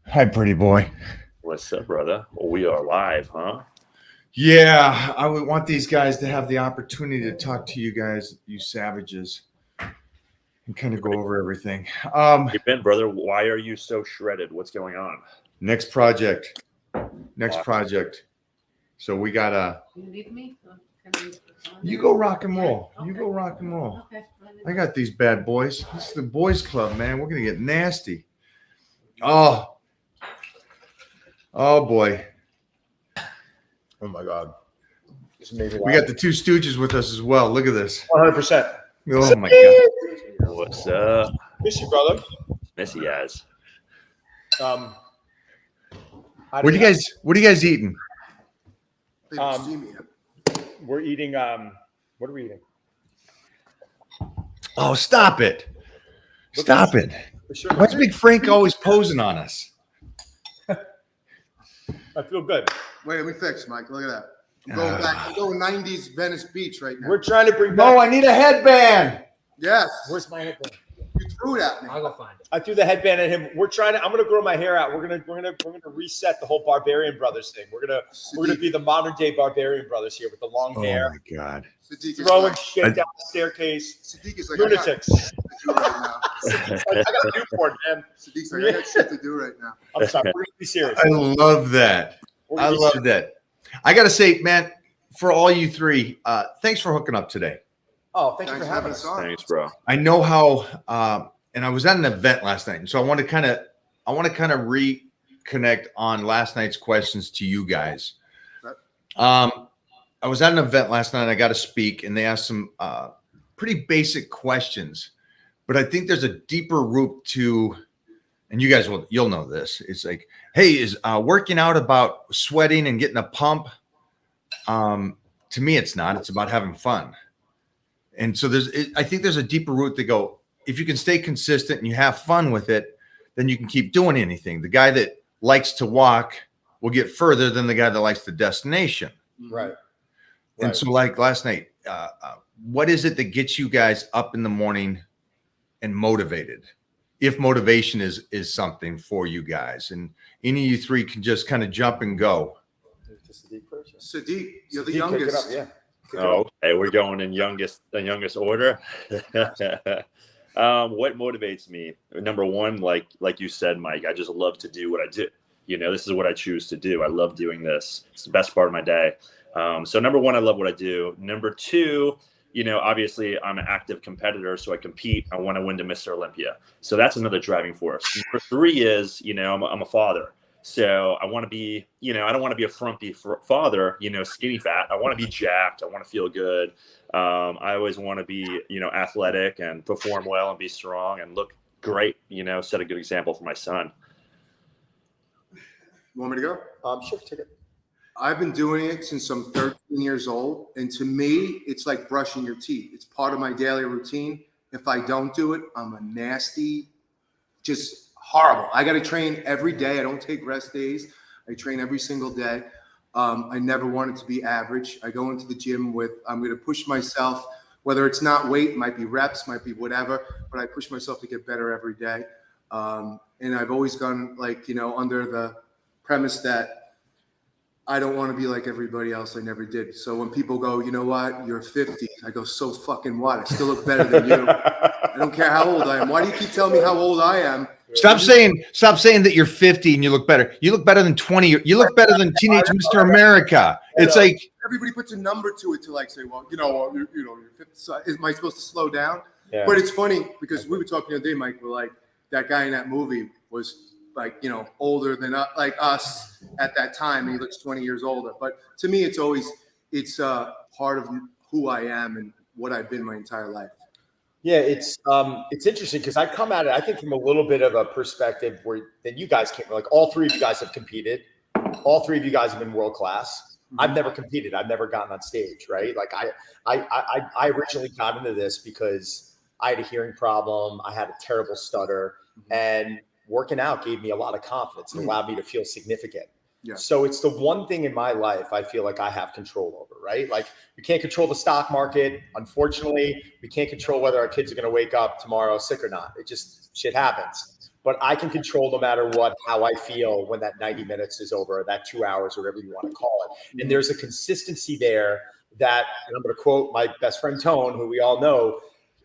Hi, pretty boy. What's up, brother? Well, we are live, huh? Yeah, I would want these guys to have the opportunity to talk to you guys, you savages, and kind of go over everything. You've been, brother. Why are you so shredded? What's going on? Next project. Next Wow. project. So we got a. You need me? You go rock and roll. You go rock and roll. Okay. I got these bad boys. This is the boys' club, man. We're gonna get nasty. Oh, oh boy. Oh my God. We got the two Stooges with us as well. Look at this. 100%. Oh my god. What's up? Miss you, brother. Miss you guys. What are you guys eating? We're eating. What are we eating? Oh, stop it. Stop it. Sure. Why's Big Frank always posing on us? I feel good. Wait, let me fix, Mike. Look at that. I'm going back. I'm going 90s Venice Beach right now. We're trying to bring back. No, I need a headband. Yes. Where's my headband? You threw it at me. I'll go find it. I threw the headband at him. We're trying to. I'm gonna grow my hair out. We're gonna reset the whole Barbarian Brothers thing. We're gonna be the modern day Barbarian Brothers here with the long hair, my god. Sadiq is throwing like, shit down the staircase. Sadiq is like, Lunatics. I got shit to do right now. I got Newport, man. Sadiq's like, I got shit to do right now. I'm sorry. We're gonna be serious. I love that. We're I gonna be love serious. that. I gotta say, man, for all you three, thanks for hooking up today. Oh, thank you Thanks for having us. on. Thanks, bro. I know how and I was at an event last night, and so I want to kind of reconnect on last night's questions to you guys. I was at an event last night and I got to speak, and they asked some pretty basic questions, but I think there's a deeper root to, and you guys you'll know this. It's like, hey, is working out about sweating and getting a pump? To me, it's not. It's about having fun. And so I think there's a deeper root to go. If you can stay consistent and you have fun with it, then you can keep doing anything. The guy that likes to walk will get further than the guy that likes the destination. Right. And so, like last night, what is it that gets you guys up in the morning and motivated? If motivation is something for you guys, and any of you three can just kind of jump and go. Sadiq, you're the Sadiq, kick it up, youngest. yeah. Oh, hey, we're going in the youngest order. What motivates me? Number one, like you said, Mike, I just love to do what I do. You know, this is what I choose to do. I love doing this. It's the best part of my day. So number one, I love what I do. Number two, you know, obviously I'm an active competitor, so I compete. I want to win to Mr. Olympia. So that's another driving force. Number three is, you know, I'm a father. So I want to be, you know, I don't want to be a frumpy father, you know, skinny fat. I want to be jacked. I want to feel good. I always want to be, you know, athletic and perform well and be strong and look great, you know, set a good example for my son. You want me to go? Sure, take it. I've been doing it since I'm 13 years old. And to me, it's like brushing your teeth. It's part of my daily routine. If I don't do it, I'm a nasty, just horrible. I got to train every day. I don't take rest days. I train every single day. I never wanted to be average. I go into the gym with, I'm going to push myself, whether it's not weight, might be reps, might be whatever, but I push myself to get better every day. And I've always gone like, you know, under the premise that I don't want to be like everybody else. I never did. So when people go, you know what, you're 50, I go, so fucking what? I still look better than you. I don't care how old I am. Why do you keep telling me how old I am? Stop saying that you're 50 and you look better. You look better than 20. You look better than teenage Mr. America. It's like everybody puts a number to it to like say, well, you're 50. So am I supposed to slow down? Yeah. But it's funny because we were talking the other day, Mike. We're like, that guy in that movie was like, you know, older than like us at that time. He looks 20 years older. But to me, it's part of who I am and what I've been my entire life. Yeah, it's interesting because I come at it, I think, from a little bit of a perspective where then you guys came, like all three of you guys have competed. All three of you guys have been world class. I've never competed. I've never gotten on stage, right? Like I originally got into this because I had a hearing problem. I had a terrible stutter, and working out gave me a lot of confidence and allowed me to feel significant. Yeah. So it's the one thing in my life I feel like I have control over, right? Like we can't control the stock market. Unfortunately, we can't control whether our kids are going to wake up tomorrow sick or not. It just shit happens. but I can control no matter what, how I feel when that 90 minutes is over, or that 2 hours, or whatever you want to call it. And there's a consistency there that, and I'm going to quote my best friend, Tone, who we all know.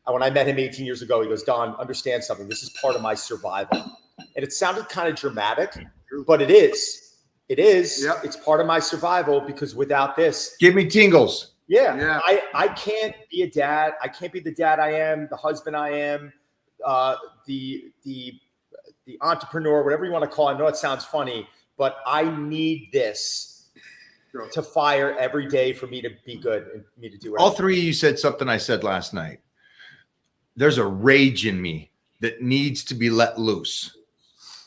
When I met him 18 years ago, he goes, Don, understand something. This is part of my survival. And it sounded kind of dramatic, but it is. It is. Yep. It's part of my survival, because without this, Give me tingles. yeah. I can't be a dad. I can't be the dad I am, the husband I am, the entrepreneur, whatever you want to call it. I know it sounds funny, but I need this to fire every day for me to be good and me to do it. All three of you said something I said last night. There's a rage in me that needs to be let loose.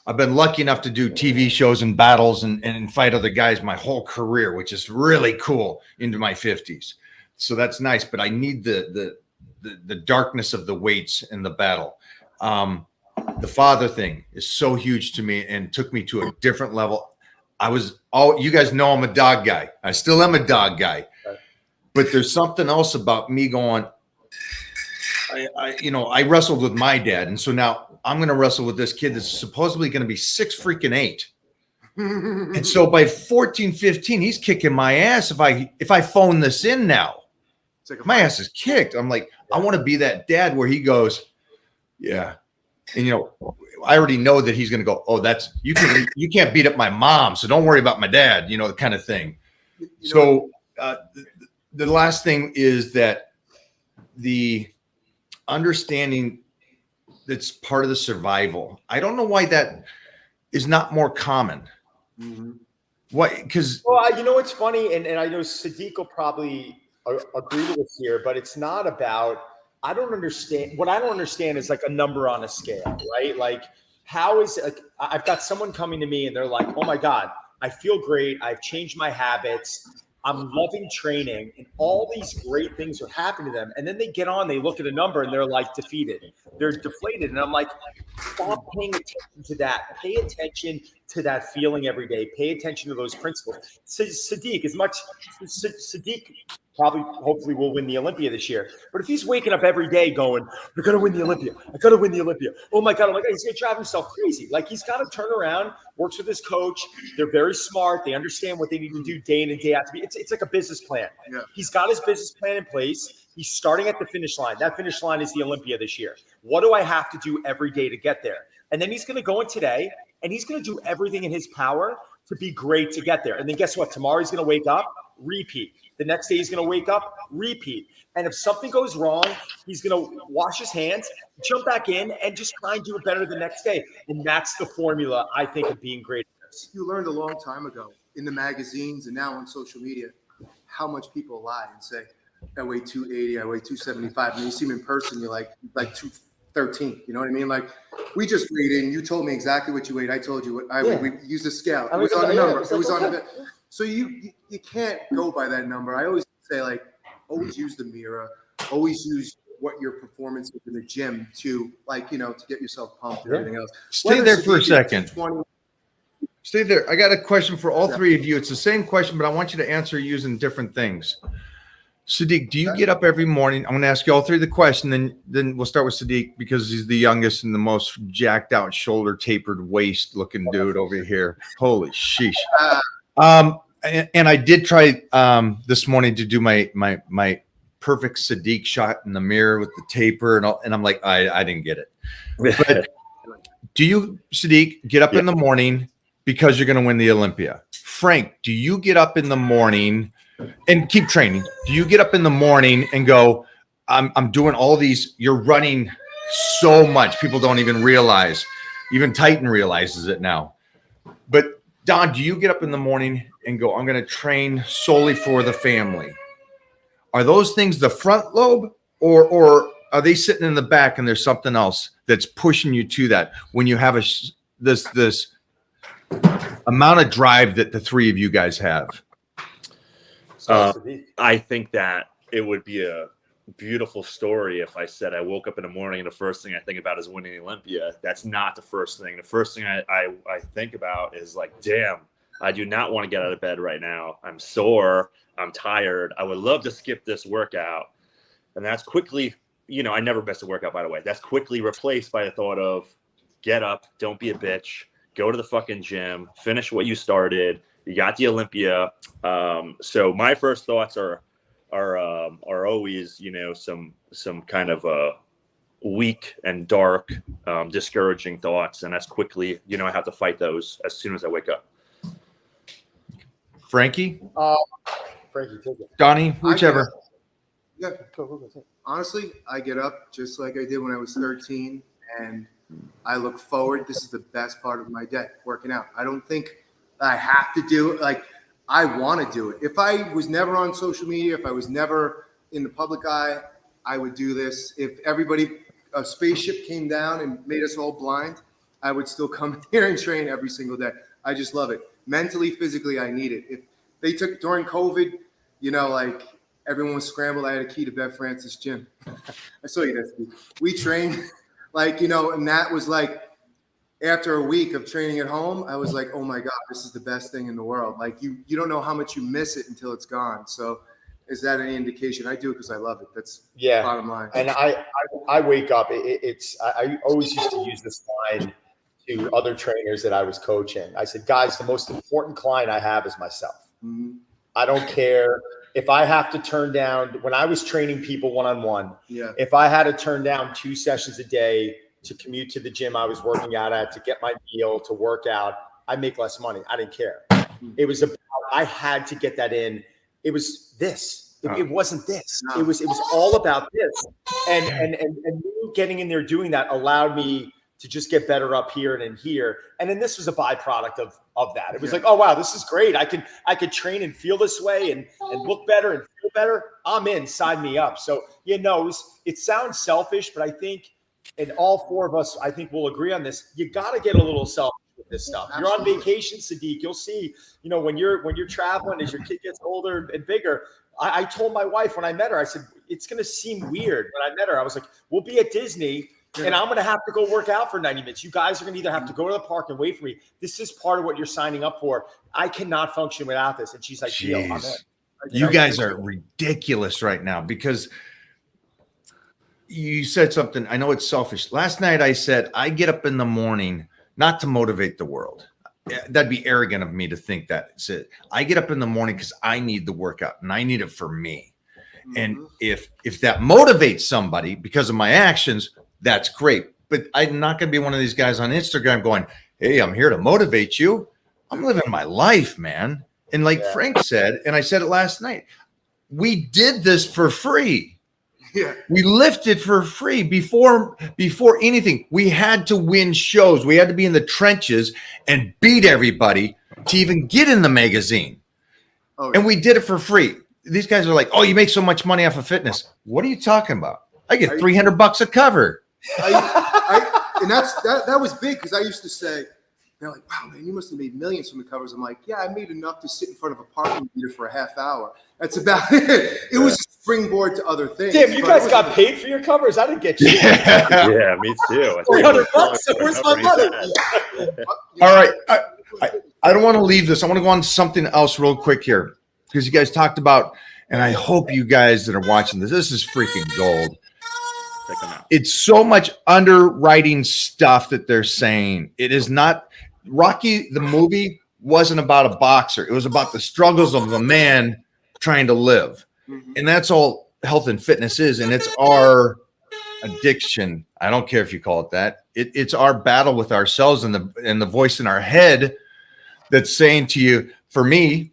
I've been lucky enough to do TV shows and battles and fight other guys my whole career, which is really cool, into my 50s. So that's nice, but I need the darkness of the weights in the battle. The father thing is so huge to me and took me to a different level. You guys know I'm a dog guy. I still am a dog guy, but there's something else about me going, I wrestled with my dad. And so now I'm going to wrestle with this kid that's supposedly going to be 6'8". And so by 14, 15, he's kicking my ass. If I phone this in now, my ass is kicked. I'm like, I want to be that dad where he goes, yeah. And, I already know that he's going to go, oh, you can't beat up my mom. So don't worry about my dad, the kind of thing. So the last thing is that the understanding that's part of the survival. I don't know why that is not more common. Mm-hmm. Why? Because it's funny, and I know Sadiq will probably agree with us here, but it's not about. I don't understand. What I don't understand is like a number on a scale, right? Like, how is it? Like, I've got someone coming to me and they're like, "Oh my God, I feel great. I've changed my habits. I'm loving training, and all these great things are happening to them." And then they get on, they look at a number, and they're like defeated. They're deflated. And I'm like, stop paying attention to that. Pay attention to that feeling every day. Pay attention to those principles. Sadiq, Sadiq probably, hopefully, will win the Olympia this year. But if he's waking up every day going, I got to win the Olympia. I got to win the Olympia. Oh my God, he's going to drive himself crazy. Like, he's got to turn around, works with his coach. They're very smart. They understand what they need to do day in and day out. It's like a business plan. Yeah. He's got his business plan in place. He's starting at the finish line. That finish line is the Olympia this year. What do I have to do every day to get there? And then he's going to go in today, and he's going to do everything in his power to be great to get there. And then guess what? Tomorrow he's going to wake up, repeat. The next day he's going to wake up, repeat. And if something goes wrong, he's going to wash his hands, jump back in, and just try and do it better the next day. And that's the formula, I think, of being great at this. You learned a long time ago in the magazines and now on social media how much people lie and say, I weigh 280, I weigh 275. And you see him in person, you're like 213. You know what I mean? Like, we just weighed in. You told me exactly what you weighed. I told you what I weighed. We used a scale. It was on the number. It was on the. So you can't go by that number. I always say, like, always use the mirror. Always use what your performance is in the gym to, like, to get yourself pumped and everything else. Stay there for a second. Stay there. I got a question for all three of you. It's the same question, but I want you to answer using different things. Sadiq, do you get up every morning? I'm going to ask you all three the question, then we'll start with Sadiq because he's the youngest and the most jacked out, shoulder tapered waist looking dude over here. Holy sheesh. And I did try this morning to do my perfect Sadiq shot in the mirror with the taper and I'm like, I didn't get it. But do you, Sadiq, get up in the morning because you're going to win the Olympia? Frank, do you get up in the morning and keep training? Do you get up in the morning and go, I'm doing all these, you're running so much, people don't even realize, even Titan realizes it now. But Don, do you get up in the morning and go, I'm going to train solely for the family? Are those things the front lobe or are they sitting in the back and there's something else that's pushing you to that when you have this amount of drive that the three of you guys have? I think that it would be a beautiful story if I said I woke up in the morning and the first thing I think about is winning the Olympia. That's not the first thing. The first thing I think about is like, damn, I do not want to get out of bed right now. I'm sore. I'm tired. I would love to skip this workout. And that's quickly, I never miss a workout, by the way. That's quickly replaced by the thought of, get up, don't be a bitch, go to the fucking gym, finish what you started. You got the Olympia. So my first thoughts are always, you know, some kind of weak and dark, discouraging thoughts, and as quickly, you know, I have to fight those as soon as I wake up. Frankie, Frankie, take it. Donnie, whichever. Yeah. Honestly, I get up just like I did when I was 13, and I look forward. This is the best part of my day, working out. I don't think I have to do it. Like, I want to do it. If I was never on social media, if I was never in the public eye, I would do this. If a spaceship came down and made us all blind, I would still come here and train every single day. I just love it. Mentally, physically, I need it. If they took during COVID, you know, like everyone was scrambled. I had a key to Bev Francis gym. I saw you that. We trained, like, you know, and that was like, after a week of training at home, I was like, oh my God, this is the best thing in the world. Like, you don't know how much you miss it until it's gone. So is that any indication? I do it because I love it. That's bottom line. And I wake up. I always used to use this line to other trainers that I was coaching. I said, guys, the most important client I have is myself. Mm-hmm. I don't care if I have to turn down, when I was training people one-on-one, if I had to turn down 2 sessions a day to commute to the gym I was working out at, to get my meal, to work out, I make less money. I didn't care. It was about, I had to get that in. It was this. It wasn't this. No. It was all about this. And me getting in there doing that allowed me to just get better up here and in here. And then this was a byproduct of that. It was like, oh wow, this is great. I could train and feel this way and look better and feel better. I'm in, sign me up. So, you know, it sounds selfish, but I think, and all 4 of us, I think we'll agree on this. You got to get a little selfish with this stuff. Absolutely. You're on vacation, Sadiq. You'll see, you know, when you're traveling, as your kid gets older and bigger. I told my wife when I met her, I said, it's going to seem weird when I met her. I was like, we'll be at Disney and I'm going to have to go work out for 90 minutes. You guys are going to either have to go to the park and wait for me. This is part of what you're signing up for. I cannot function without this. And she's like, Gio, I'm in. You guys are ridiculous right now because you said something. I know it's selfish. Last night I said, I get up in the morning not to motivate the world. That'd be arrogant of me to think that. It's it. I get up in the morning because I need the workout and I need it for me. Mm-hmm. And if that motivates somebody because of my actions, that's great. But I'm not going to be one of these guys on Instagram going, hey, I'm here to motivate you. I'm living my life, man. And like Frank said, and I said it last night, we did this for free. Yeah. We lifted for free before anything. We had to win shows. We had to be in the trenches and beat everybody to even get in the magazine. Oh, yeah. And we did it for free. These guys are like, oh, you make so much money off of fitness. What are you talking about? I get $300 a cover. And that was big because I used to say, they're like, wow, man, you must have made millions from the covers. I'm like, yeah, I made enough to sit in front of a parking meter for a half hour. That's about it. It was a springboard to other things. Damn, you guys got paid for your covers? I didn't get you. Yeah, me too. $300. Where's my money? All right. I don't want to leave this. I want to go on to something else real quick here because you guys talked about, and I hope you guys that are watching this is freaking gold. Check them out. It's so much underwriting stuff that they're saying. It is not Rocky, the movie wasn't about a boxer. It was about the struggles of a man trying to live. Mm-hmm. And that's all health and fitness is. And it's our addiction. I don't care if you call it that. It's our battle with ourselves and the voice in our head that's saying to you, for me,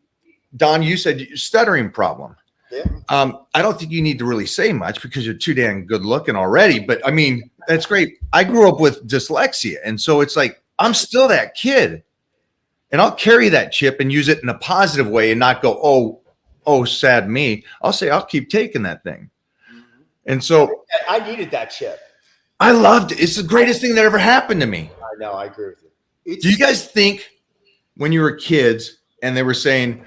Don, you said stuttering problem. Yeah. I don't think you need to really say much because you're too damn good looking already. But I mean, that's great. I grew up with dyslexia. And so it's like, I'm still that kid. And I'll carry that chip and use it in a positive way and not go, oh, sad me. I'll say, I'll keep taking that thing. And so I needed that chip. I loved it. It's the greatest thing that ever happened to me. I know. I agree with you. Do you guys think when you were kids and they were saying,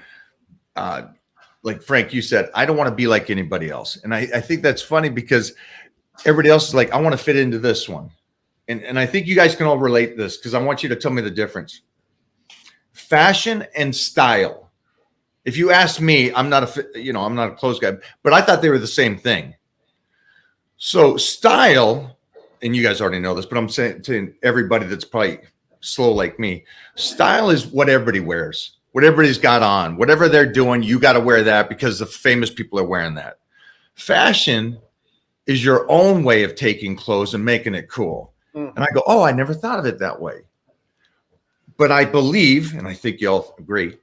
like Frank, you said, I don't want to be like anybody else. And I think that's funny because everybody else is like, I want to fit into this one. And I think you guys can all relate this because I want you to tell me the difference. Fashion and style. If you ask me, I'm not a clothes guy, but I thought they were the same thing. So style and you guys already know this, but I'm saying to everybody that's probably slow like me, style is what everybody wears, what everybody's got on, whatever they're doing, you got to wear that because the famous people are wearing that. Fashion is your own way of taking clothes and making it cool. And I go, oh, I never thought of it that way. But I believe, and I think y'all agree,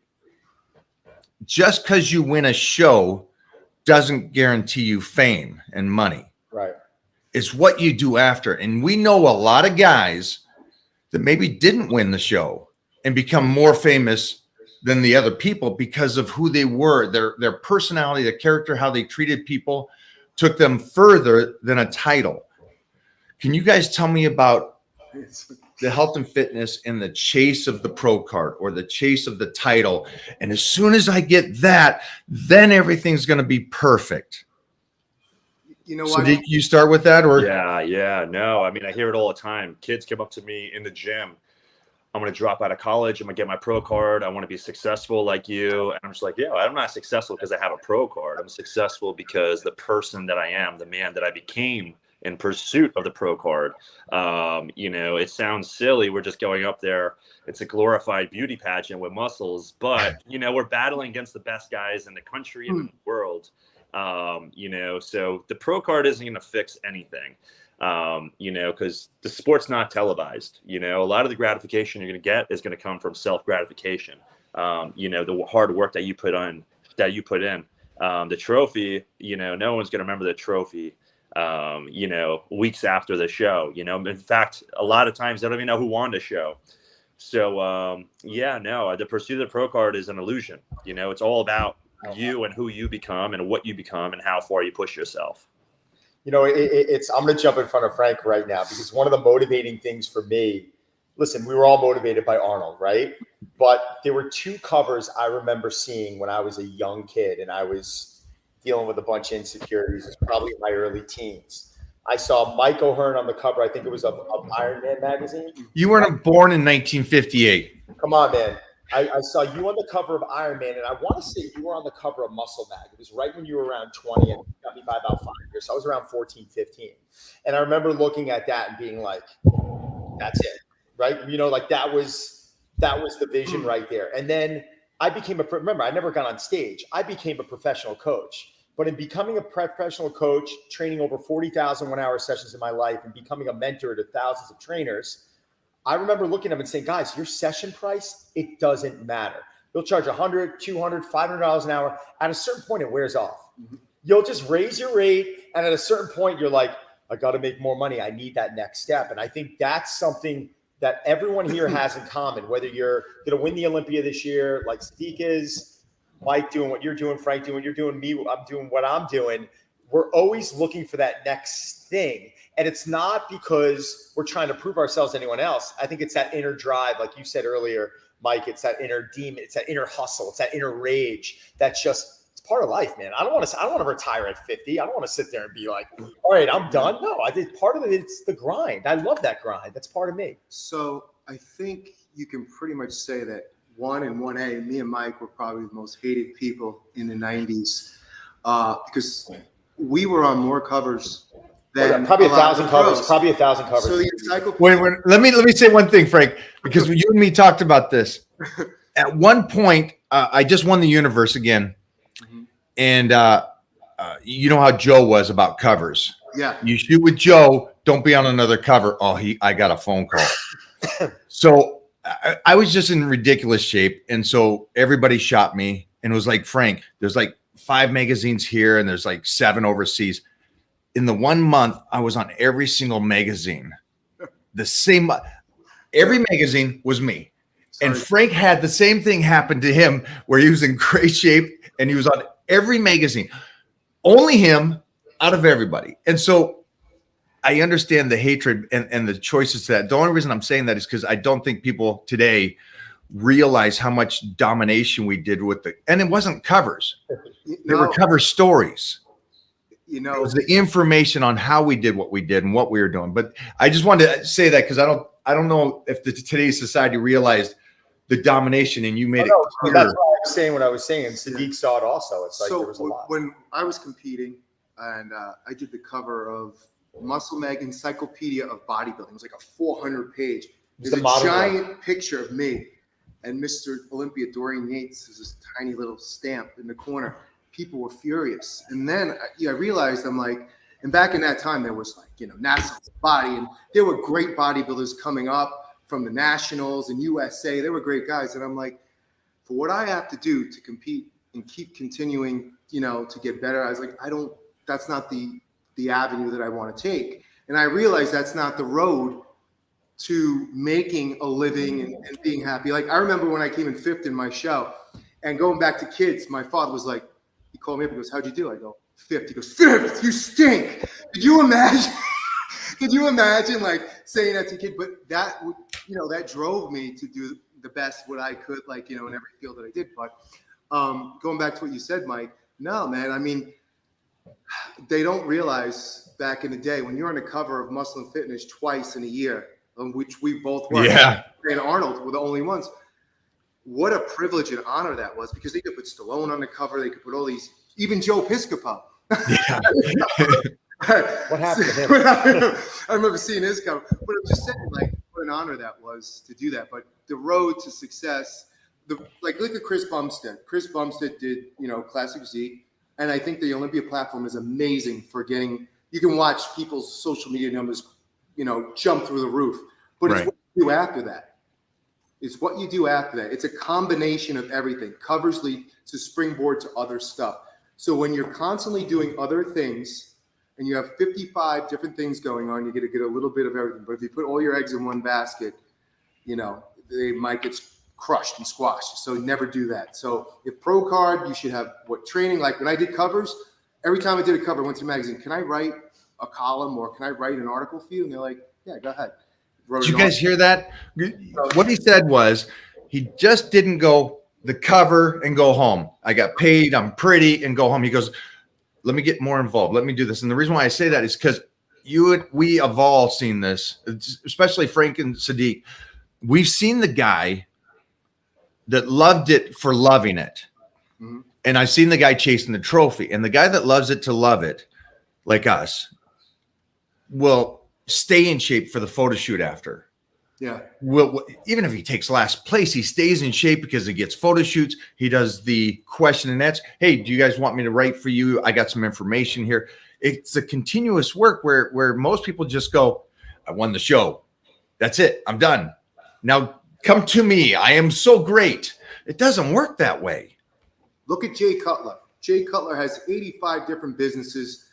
just because you win a show doesn't guarantee you fame and money. Right. It's what you do after. And we know a lot of guys that maybe didn't win the show and become more famous than the other people because of who they were, their personality, their character, how they treated people took them further than a title. Can you guys tell me about the health and fitness and the chase of the pro card or the chase of the title? And as soon as I get that, then everything's going to be perfect. You know So what? did you start with that, or Yeah. No, I mean, I hear it all the time. Kids come up to me in the gym. I'm going to drop out of college. I'm going to get my pro card. I want to be successful like you. And I'm just like, yeah, I'm not successful because I have a pro card. I'm successful because the person that I am, the man that I became in pursuit of the pro card. It sounds silly. We're just going up there. It's a glorified beauty pageant with muscles, but, we're battling against the best guys in the country and in the world. So the pro card isn't going to fix anything. Because the sport's not televised. A lot of the gratification you're going to get is going to come from self-gratification. The hard work that you put in, the trophy, no one's going to remember the trophy, weeks after the show. In fact, a lot of times they don't even know who won the show. So, the pursuit of the pro card is an illusion. It's all about you and who you become and what you become and how far you push yourself. I'm going to jump in front of Frank right now because one of the motivating things for me, listen, we were all motivated by Arnold, right? But there were two covers I remember seeing when I was a young kid and I was dealing with a bunch of insecurities. It was probably in my early teens. I saw Mike O'Hearn on the cover. I think it was of Iron Man magazine. you weren't born in 1958? Come on, man. I saw you on the cover of Iron Man, and I want to say you were on the cover of Muscle Mag. It was right when you were around 20 and got me by about 5 years. So I was around 14, 15. And I remember looking at that and being like, that's it, right? That was the vision right there. And then I became remember, I never got on stage. I became a professional coach. But in becoming a professional coach, training over 40,000 1-hour sessions in my life and becoming a mentor to thousands of trainers, I remember looking at them and saying, guys, your session price, it doesn't matter. You'll charge $100, $200, $500 an hour. At a certain point, it wears off. You'll just raise your rate. And at a certain point, you're like, I got to make more money. I need that next step. And I think that's something that everyone here has in common, whether you're going to win the Olympia this year, like Sadiq is, Mike doing what you're doing, Frank doing what you're doing, me, I'm doing what I'm doing. We're always looking for that next thing. And it's not because we're trying to prove ourselves to anyone else. I think it's that inner drive, like you said earlier, Mike, it's that inner demon, it's that inner hustle, it's that inner rage. That's just, it's part of life, man. I don't want to retire at 50. I don't want to sit there and be like, all right, I'm done. No, I think part of it, it's the grind. I love that grind. That's part of me. So I think you can pretty much say that 1 and 1A, me and Mike were probably the most hated people in the 90s because we were on more covers than probably a lot of 1,000 the covers. pros. Probably 1,000 covers. So the encyclopedia. Wait, let me say one thing, Frank, because when you and me talked about this, at one point, I just won the universe again. And you know how Joe was about covers. Yeah. You shoot with Joe, don't be on another cover. Oh, I got a phone call. So I was just in ridiculous shape. And so everybody shot me and it was like, Frank, there's like 5 magazines here and there's like 7 overseas. In the 1 month, I was on every single magazine. Every magazine was me. Sorry. And Frank had the same thing happen to him where he was in great shape and he was on every magazine. Only him out of everybody. And so I understand the hatred and the choices to that. The only reason I'm saying that is because I don't think people today realize how much domination we did with and it wasn't covers. They were cover stories. It was the information on how we did what we did and what we were doing. But I just wanted to say that because I don't know if today's society realized the domination and you made it clear. That's why I was saying what I was saying. And Sadiq saw it also. It's like So there was a lot. when I was competing and I did the cover of Muscle Mag Encyclopedia of Bodybuilding. It was like a 400-page. There's The a model giant picture of me and Mr. Olympia Dorian Yates. There's this tiny little stamp in the corner. People were furious. And then I realized, I'm like, and back in that time, there was like, National Body, and there were great bodybuilders coming up from the Nationals and USA. They were great guys. And I'm like, for what I have to do to compete and keep continuing, to get better, I was like, that's not the avenue that I want to take. And I realized that's not the road to making a living and being happy. Like I remember when I came in 5th in my show, and going back to kids, my father was like, he called me up and goes, "How'd you do?" I go, 5th. He goes, "5th, you stink." Could you imagine? Could you imagine like saying that to a kid? But that, that drove me to do the best what I could, like, in every field that I did. But going back to what you said, Mike, no, man, I mean, they don't realize back in the day when you're on the cover of Muscle and Fitness twice in a year, which we both were. Yeah. And Arnold were the only ones. What a privilege and honor that was, because they could put Stallone on the cover. They could put all these, even Joe Piscopo. Yeah. What happened to him? I remember seeing his cover. But I'm just saying, like, what an honor that was to do that. But the road to success, look at Chris Bumstead. Chris Bumstead did, Classic Z. And I think the Olympia platform is amazing for getting, you can watch people's social media numbers, jump through the roof. But It's what you do after that. It's what you do after that. It's a combination of everything. Covers lead to springboard to other stuff. So when you're constantly doing other things and you have 55 different things going on, you're going to get a little bit of everything. But if you put all your eggs in one basket, they might get crushed and squashed. So never do that. So if pro card, you should have training. Like when I did covers, every time I did a cover, I went to the magazine, can I write a column or can I write an article for you? And they're like, yeah, go ahead. Did you guys hear that? What he said was he just didn't go the cover and go home. I got paid, I'm pretty, and go home. He goes, let me get more involved. Let me do this. And the reason why I say that is because we have all seen this, especially Frank and Sadiq. We've seen the guy that loved it for loving it. Mm-hmm. And I've seen the guy chasing the trophy. And the guy that loves it to love it, like us, will stay in shape for the photo shoot after. Yeah. Well, even if he takes last place, he stays in shape because he gets photo shoots. He does the question and answer. Hey, do you guys want me to write for you? I got some information here. It's a continuous work where most people just go, I won the show. That's it. I'm done. Now come to me. I am so great. It doesn't work that way. Look at Jay Cutler. Jay Cutler has 85 different businesses.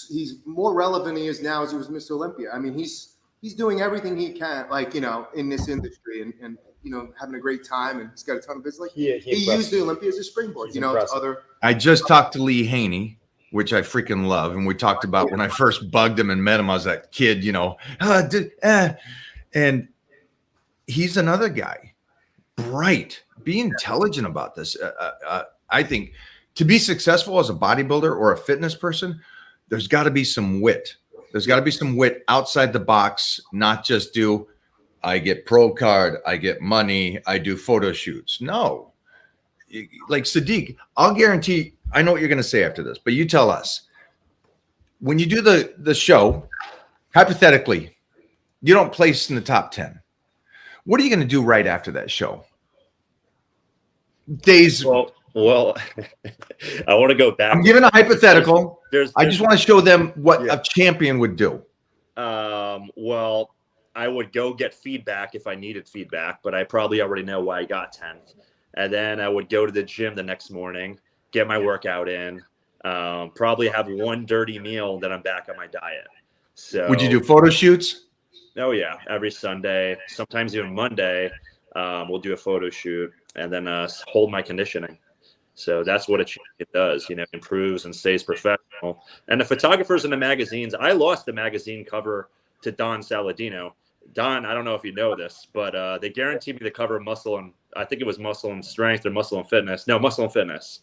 He's more relevant he is now as he was Mr. Olympia. I mean, he's doing everything he can, like, in this industry and having a great time, and he's got a ton of business. Like, he used the Olympia as a springboard, to other. I just talked to Lee Haney, which I freaking love. And we talked about when I first bugged him and met him, I was that kid, and he's another guy, bright, be intelligent about this. I think to be successful as a bodybuilder or a fitness person, there's got to be some wit. There's got to be some wit outside the box, not just I get pro card, I get money, I do photo shoots. No. Like Sadiq, I'll guarantee, I know what you're going to say after this, but you tell us. When you do the show, hypothetically, you don't place in the top 10. What are you going to do right after that show? Days. Well, I want to go back. I'm giving a hypothetical. I just want to show them what a champion would do. Well, I would go get feedback if I needed feedback, but I probably already know why I got 10th. And then I would go to the gym the next morning, get my workout in, probably have one dirty meal, then I'm back on my diet. So would you do photo shoots? Oh yeah, every Sunday, sometimes even Monday, we'll do a photo shoot and then hold my conditioning. So that's what it does, improves and stays professional. And the photographers in the magazines, I lost the magazine cover to Don Saladino. Don, I don't know if you know this, but they guaranteed me the cover of Muscle and I think it was Muscle and Strength or Muscle and Fitness. No, Muscle and Fitness.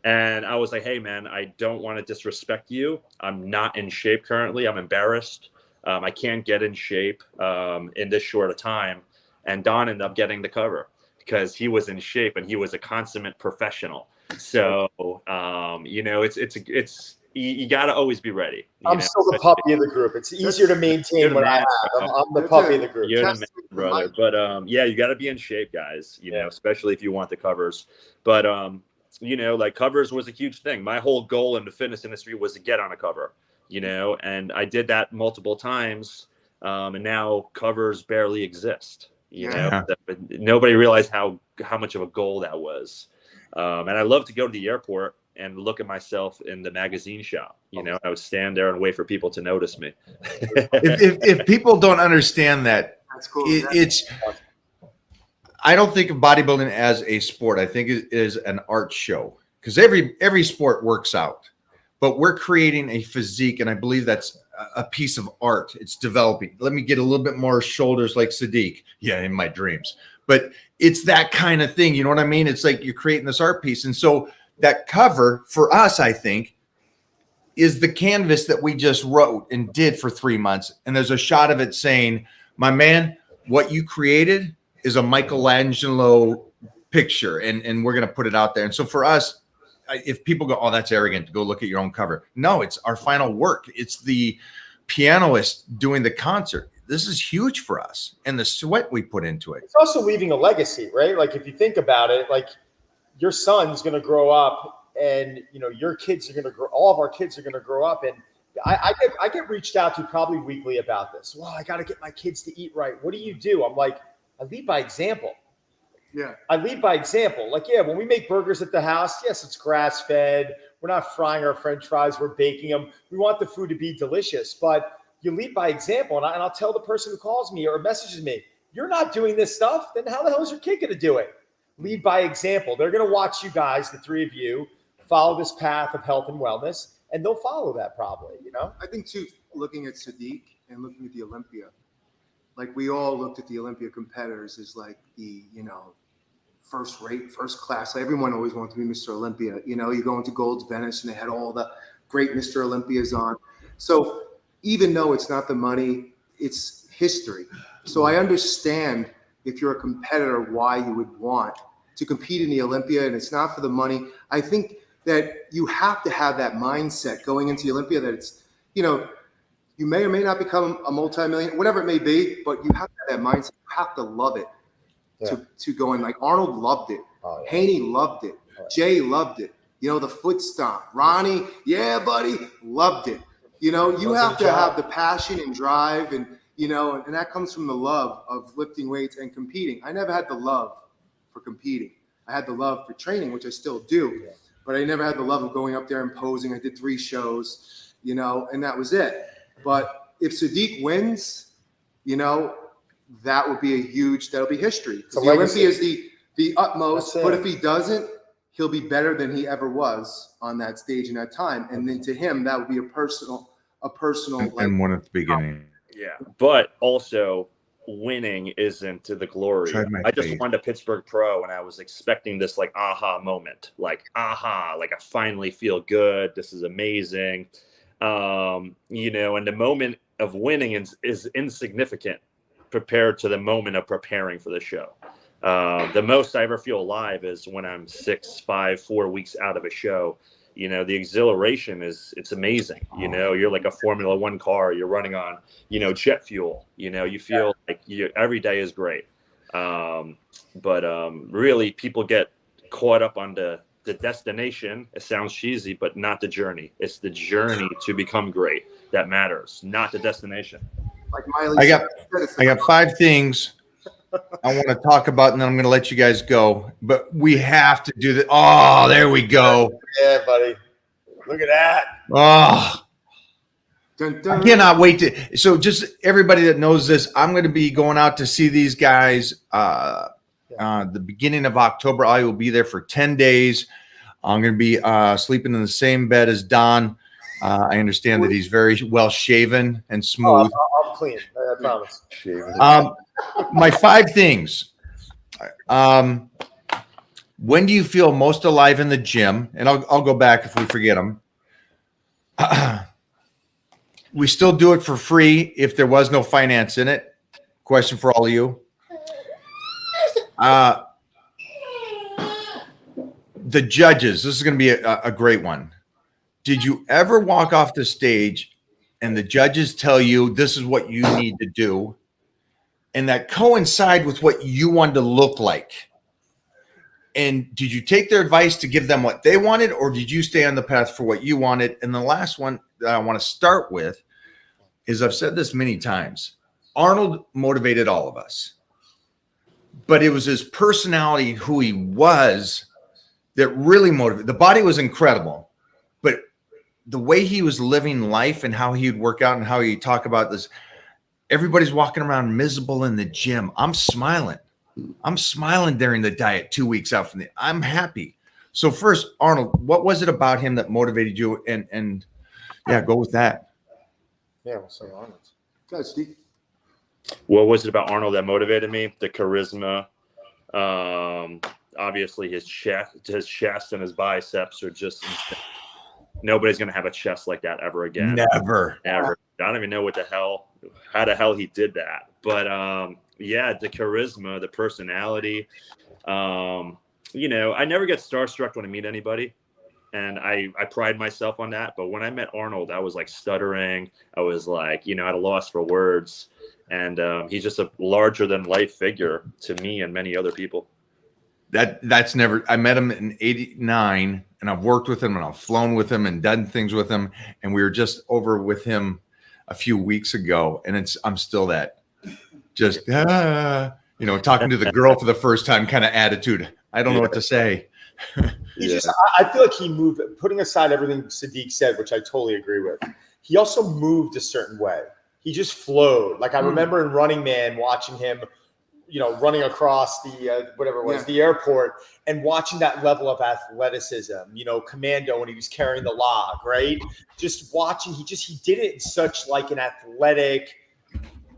And I was like, hey man, I don't want to disrespect you. I'm not in shape currently. I'm embarrassed. I can't get in shape in this short a time. And Don ended up getting the cover because he was in shape and he was a consummate professional. So, it's you got to always be ready. I'm still the puppy of the group. It's easier to maintain when I have. I'm the puppy of the group. You're the man, brother. But yeah, you got to be in shape, guys. You know, especially if you want the covers. But you know, like covers was a huge thing. My whole goal in the fitness industry was to get on a cover. You know, and I did that multiple times. And now covers barely exist. You know, nobody realized how much of a goal that was. And I love to go to the airport and look at myself in the magazine shop. You know, I would stand there and wait for people to notice me. if people don't understand that, That's cool. I don't think of bodybuilding as a sport. I think it is an art show, because every sport works out, but we're creating a physique, and I believe that's a piece of art. It's developing. Let me get a little bit more shoulders like Sadiq. Yeah, in my dreams. But it's that kind of thing. You know what I mean? It's like you're creating this art piece. And so that cover for us, I think, is the canvas that we just wrote and did for 3 months. And there's a shot of it saying, my man, what you created is a Michelangelo picture, and we're going to put it out there. And so for us, if people go, oh, that's arrogant to go look at your own cover. No, it's our final work. It's the pianist doing the concert. This is huge for us, and the sweat we put into it. It's also leaving a legacy, right? Like if you think about it, like your son's going to grow up, and you know your kids are going to grow. All of our kids are going to grow up, and I get reached out to probably weekly about this. Well, I got to get my kids to eat right. What do you do? I'm like, I lead by example. Yeah. I lead by example. Like, yeah, when we make burgers at the house, yes, it's grass fed. We're not frying our French fries. We're baking them. We want the food to be delicious, but you lead by example. And I'll tell the person who calls me or messages me, you're not doing this stuff. Then how the hell is your kid going to do it? Lead by example. They're going to watch you guys, the three of you, follow this path of health and wellness, and they'll follow that probably, you know? I think too, looking at Sadiq and looking at the Olympia, like we all looked at the Olympia competitors as like the, you know, first rate, first class. Like everyone always wanted to be Mr. Olympia. You know, you go into Gold's Venice and they had all the great Mr. Olympias on. So even though it's not the money, it's history. So I understand if you're a competitor, why you would want to compete in the Olympia, and it's not for the money. I think that you have to have that mindset going into the Olympia that it's, you know, you may or may not become a multi-million, whatever it may be, but you have to have that mindset. You have to love it to go in. Like Arnold loved it. Haney loved it. Jay loved it. You know, the foot stomp. Ronnie, yeah, buddy, loved it. You know, you have to have the passion and drive, and, you know, and that comes from the love of lifting weights and competing. I never had the love for competing. I had the love for training, which I still do, but I never had the love of going up there and posing. I did 3 shows, you know, and that was it. But if Sadiq wins, you know, that would be that'll be history. The Olympia is the utmost, but if he doesn't, he'll be better than he ever was on that stage in that time. And then to him, that would be a personal and one at the beginning. Yeah, but also winning isn't the glory. I just face. won a Pittsburgh Pro, and I was expecting this like aha moment, like aha, like I finally feel good. This is amazing. You know, and the moment of winning is insignificant compared to the moment of preparing for the show. The most I ever feel alive is when I'm 6, 5, 4 weeks out of a show. You know, the exhilaration it's amazing. You know, you're like a Formula One car. You're running on, you know, jet fuel. You know, you feel like every day is great. But really, people get caught up on the destination. It sounds cheesy, but not the journey. It's the journey to become great that matters, not the destination. Like Miley I got 5 things I want to talk about, and then I'm going to let you guys go. But we have to do that. Oh, there we go. Yeah, buddy. Look at that. Oh, Dun, dun. I cannot wait to. So, just everybody that knows this, I'm going to be going out to see these guys. The beginning of October, I will be there for 10 days. I'm going to be sleeping in the same bed as Don. I understand that he's very well shaven and smooth. I'm clean. I promise. My 5 things. When do you feel most alive in the gym? And I'll go back if we forget them. We still do it for free if there was no finance in it. Question for all of you. The judges. This is going to be a great one. Did you ever walk off the stage and the judges tell you this is what you need to do, and that coincide with what you wanted to look like? And did you take their advice to give them what they wanted, or did you stay on the path for what you wanted? And the last one that I want to start with is, I've said this many times, Arnold motivated all of us, but it was his personality, who he was, that really motivated. The body was incredible, but the way he was living life and how he would work out and how he talk about this, everybody's walking around miserable in the gym. I'm smiling during the diet 2 weeks out from I'm happy. So first, Arnold, what was it about him that motivated you? And yeah, go with that. Yeah, we'll say Arnold. Go ahead, Steve. What was it about Arnold that motivated me? The charisma. Obviously, his chest and his biceps are just insane. Nobody's going to have a chest like that ever again. Never. Ever. I don't even know how the hell he did that. But yeah, the charisma, the personality. I never get starstruck when I meet anybody. And I pride myself on that. But when I met Arnold, I was like stuttering. I was like, at a loss for words. And he's just a larger than life figure to me and many other people. That's never, I met him in 89 and I've worked with him and I've flown with him and done things with him. And we were just over with him a few weeks ago. And I'm still that just, talking to the girl for the first time kind of attitude. I don't know what to say. I feel like he moved, putting aside everything Sadiq said, which I totally agree with. He also moved a certain way. He just flowed. Like I remember in Running Man watching him, running across the the airport, and watching that level of athleticism, Commando when he was carrying the log, right? Just watching, he did it in such like an athletic,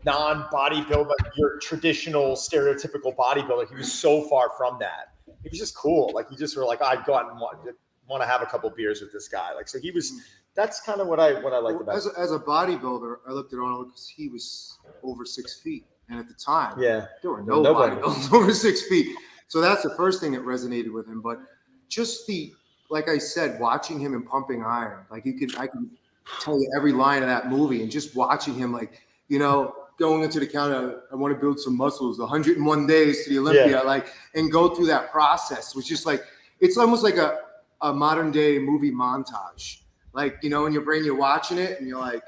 non-bodybuilder, like your traditional stereotypical bodybuilder. He was so far from that. He was just cool. Like you just were like, I'd go out and want to have a couple beers with this guy. Like, so he was, that's kind of what I liked about him. As a bodybuilder, I looked at Arnold because he was over 6 feet. And at the time, there were no bodybuilders over 6 feet. So that's the first thing that resonated with him. But just like I said, watching him in Pumping Iron, like I can tell you every line of that movie, and just watching him, like, going into the counter, I want to build some muscles, 101 days to the Olympia, and go through that process, which is like, it's almost like a modern day movie montage. Like, in your brain, you're watching it and you're like,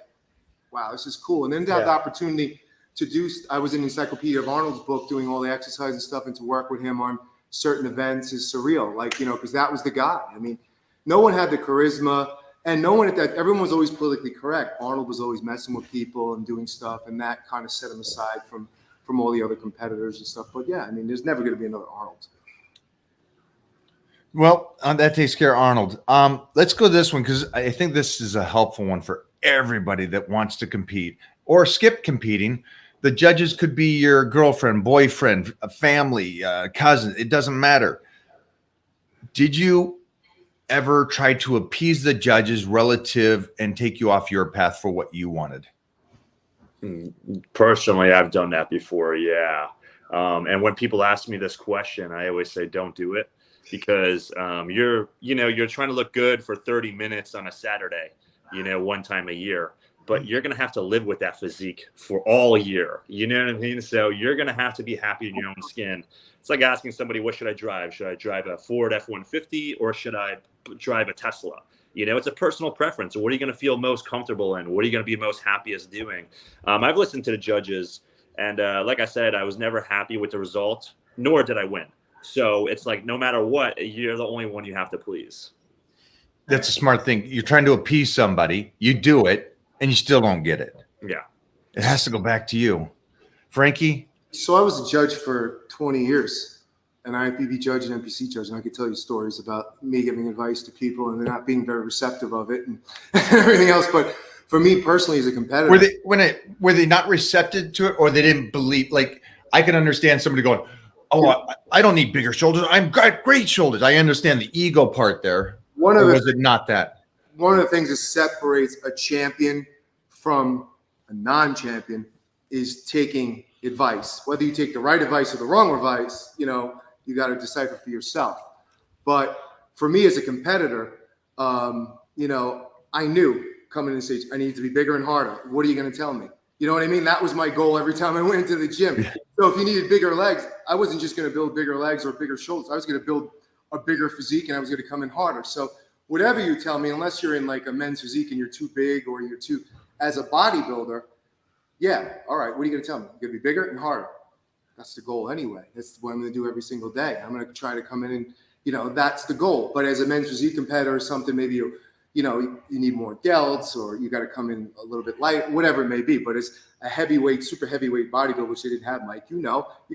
wow, this is cool. And then to have the opportunity to do, I was in the Encyclopedia of Arnold's book doing all the exercise and stuff, and to work with him on certain events is surreal. Like, because that was the guy. I mean, no one had the charisma, and no one everyone was always politically correct. Arnold was always messing with people and doing stuff, and that kind of set him aside from all the other competitors and stuff. But yeah, I mean, there's never going to be another Arnold. Well, that takes care of Arnold. Let's go this one, because I think this is a helpful one for everybody that wants to compete or skip competing. The judges could be your girlfriend, boyfriend, a family, cousin. It doesn't matter. Did you ever try to appease the judges relative and take you off your path for what you wanted? Personally, I've done that before. Yeah. And when people ask me this question, I always say, don't do it, because you're trying to look good for 30 minutes on a Saturday, one time a year. But you're going to have to live with that physique for all year. You know what I mean? So you're going to have to be happy in your own skin. It's like asking somebody, what should I drive? Should I drive a Ford F-150 or should I drive a Tesla? It's a personal preference. What are you going to feel most comfortable in? What are you going to be most happiest doing? I've listened to the judges, and like I said, I was never happy with the result, nor did I win. So it's like, no matter what, you're the only one you have to please. That's a smart thing. You're trying to appease somebody. You do it, and you still don't get it. Yeah. It has to go back to you. Frankie? So I was a judge for 20 years, an IFBB judge and NPC judge, and I could tell you stories about me giving advice to people and they're not being very receptive of it and everything else. But for me personally as a competitor. Were they not receptive to it, or they didn't believe? Like, I can understand somebody going, oh, I don't need bigger shoulders. I've got great shoulders. I understand the ego part there. Was it not that? One of the things that separates a champion from a non-champion is taking advice. Whether you take the right advice or the wrong advice, you got to decipher for yourself. But for me as a competitor, I knew coming in stage, I needed to be bigger and harder. What are you going to tell me? You know what I mean? That was my goal every time I went into the gym. So if you needed bigger legs, I wasn't just going to build bigger legs or bigger shoulders. I was going to build a bigger physique, and I was going to come in harder. So whatever you tell me, unless you're in like a men's physique and you're too big or you're too, as a bodybuilder, yeah, all right, what are you going to tell me? You're going to be bigger and harder. That's the goal anyway. That's what I'm going to do every single day. I'm going to try to come in and, that's the goal. But as a men's physique competitor or something, maybe you need more delts, or you got to come in a little bit light, whatever it may be. But as a heavyweight, super heavyweight bodybuilder, which they didn't have, Mike, you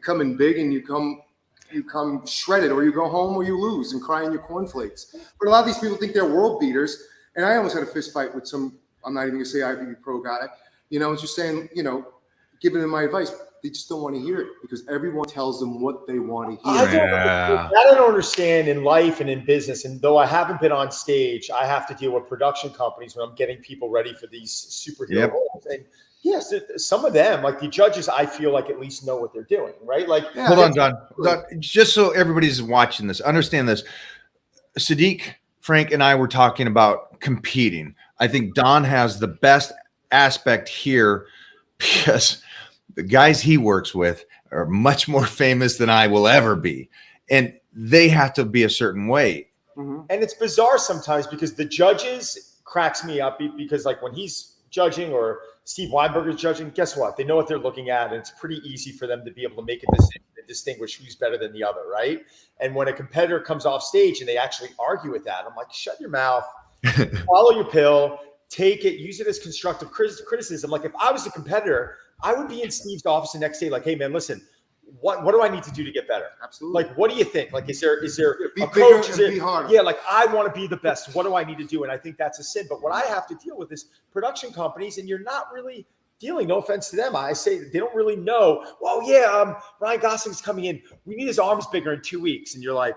come in big and you come shredded, or you go home or you lose and cry in your cornflakes. But a lot of these people think they're world beaters. And I almost had a fist fight with some, I'm not even going to say IFBB pro guy, just saying, giving them my advice. They just don't want to hear it because everyone tells them what they want to hear. I don't understand in life and in business. And though I haven't been on stage, I have to deal with production companies when I'm getting people ready for these superhero roles. And yes, some of them, like the judges, I feel like at least know what they're doing, right? Like, hold on, Don. Just so everybody's watching this, understand this. Sadiq, Frank, and I were talking about competing. I think Don has the best aspect here because the guys he works with are much more famous than I will ever be. And they have to be a certain way. Mm-hmm. And it's bizarre sometimes because the judges cracks me up because like when he's judging or Steve Weinberger's judging, guess what? They know what they're looking at. And it's pretty easy for them to be able to make a decision and distinguish who's better than the other, right? And when a competitor comes off stage and they actually argue with that, I'm like, shut your mouth, swallow your pill, take it, use it as constructive criticism. Like if I was a competitor, I would be in Steve's office the next day, like, hey man, listen, what do I need to do to get better? Absolutely. Like, what do you think? Like, is there a coach? Be harder. Yeah, like I want to be the best. What do I need to do? And I think that's a sin. But what I have to deal with is production companies, and you're not really dealing. No offense to them, I say they don't really know. Well, yeah, Ryan Gosling's coming in. We need his arms bigger in 2 weeks, and you're like,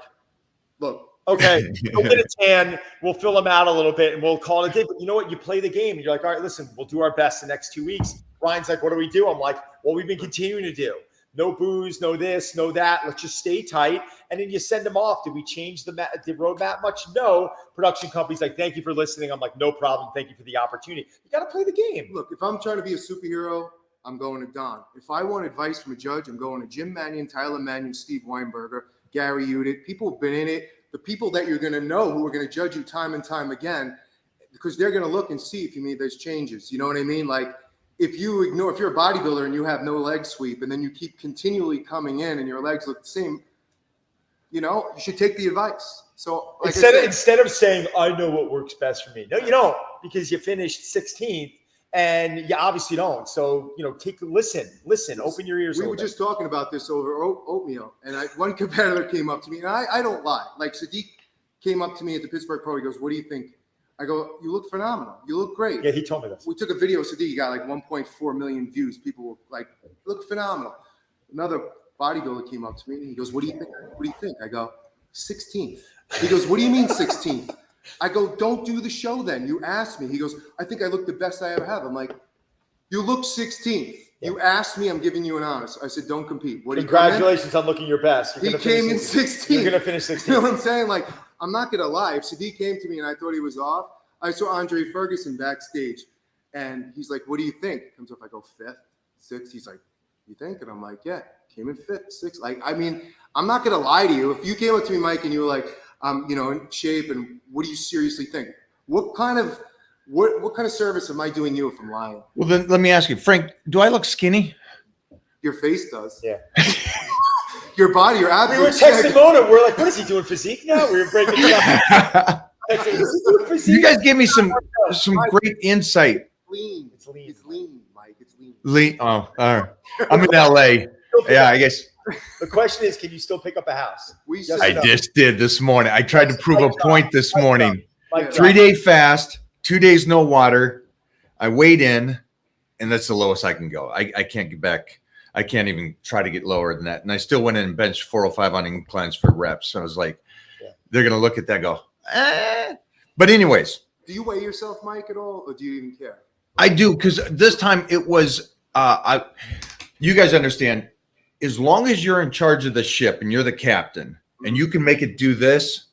look. Okay, we'll get a tan. We'll fill him out a little bit, and we'll call it a day. But you know what? You play the game, and you're like, all right, listen, we'll do our best the next 2 weeks. Ryan's like, what do we do? I'm like, well, we've been continuing to do. No booze, no this, no that. Let's just stay tight. And then you send them off. Did we change the roadmap much? No. Production companies like, thank you for listening. I'm like, no problem. Thank you for the opportunity. You got to play the game. Look, if I'm trying to be a superhero, I'm going to Don. If I want advice from a judge, I'm going to Jim Mannion, Tyler Mannion, Steve Weinberger, Gary Udit. People have been in it. The people that you're going to know who are going to judge you time and time again, because they're going to look and see if you made those changes. You know what I mean? Like if you're a bodybuilder and you have no leg sweep and then you keep continually coming in and your legs look the same, you should take the advice. So like instead of saying, I know what works best for me. No, you don't, because you finished 16th and you obviously don't. So, listen, open your ears. We were just talking about this over oatmeal, and one competitor came up to me, and I don't lie. Like Sadiq came up to me at the Pittsburgh Pro. He goes, what do you think? I go, you look phenomenal. You look great. Yeah, he told me this. We took a video of Sadiq. He got like 1.4 million views. People were like, look phenomenal. Another bodybuilder came up to me, and he goes, what do you think? What do you think? I go, 16th. He goes, what do you mean 16th? I go, don't do the show then. You asked me. He goes, I think I look the best I ever have. I'm like, you look 16th. Yeah. You asked me, I'm giving you an honest. I said, don't compete. Congratulations on looking your best. He came in 16th. You're going to finish 16th. You know what I'm saying? Like, I'm not going to lie. If Sadiq came to me and I thought he was off, I saw Andre Ferguson backstage. And he's like, what do you think? Comes up, I go, 5th, 6th. He's like, you think? And I'm like, yeah, came in 5th, 6th. Like, I mean, I'm not going to lie to you. If you came up to me, Mike, and you were like, in shape, and what do you seriously think? What kind of service am I doing you if I'm lying? Well, then let me ask you, Frank, do I look skinny? Your face does. Yeah. Your body, your abs. We were texting Mona. We're like, what is he doing, physique now? We were breaking it up. You guys gave me some great insight. Lean. It's lean. It's lean, Mike. It's lean. Lean. Oh, all right. I'm in LA. Yeah, I guess. The question is, can you still pick up a house? I just did this morning. I tried to prove a point this morning. 3-day fast, 2 days no water. I weighed in, and that's the lowest I can go. I can't get back. I can't even try to get lower than that. And I still went in and benched 405 on inclines for reps. So I was like, they're going to look at that and go, eh. But anyways. Do you weigh yourself, Mike, at all, or do you even care? I do, because this time it was, you guys understand, as long as you're in charge of the ship and you're the captain and you can make it do this,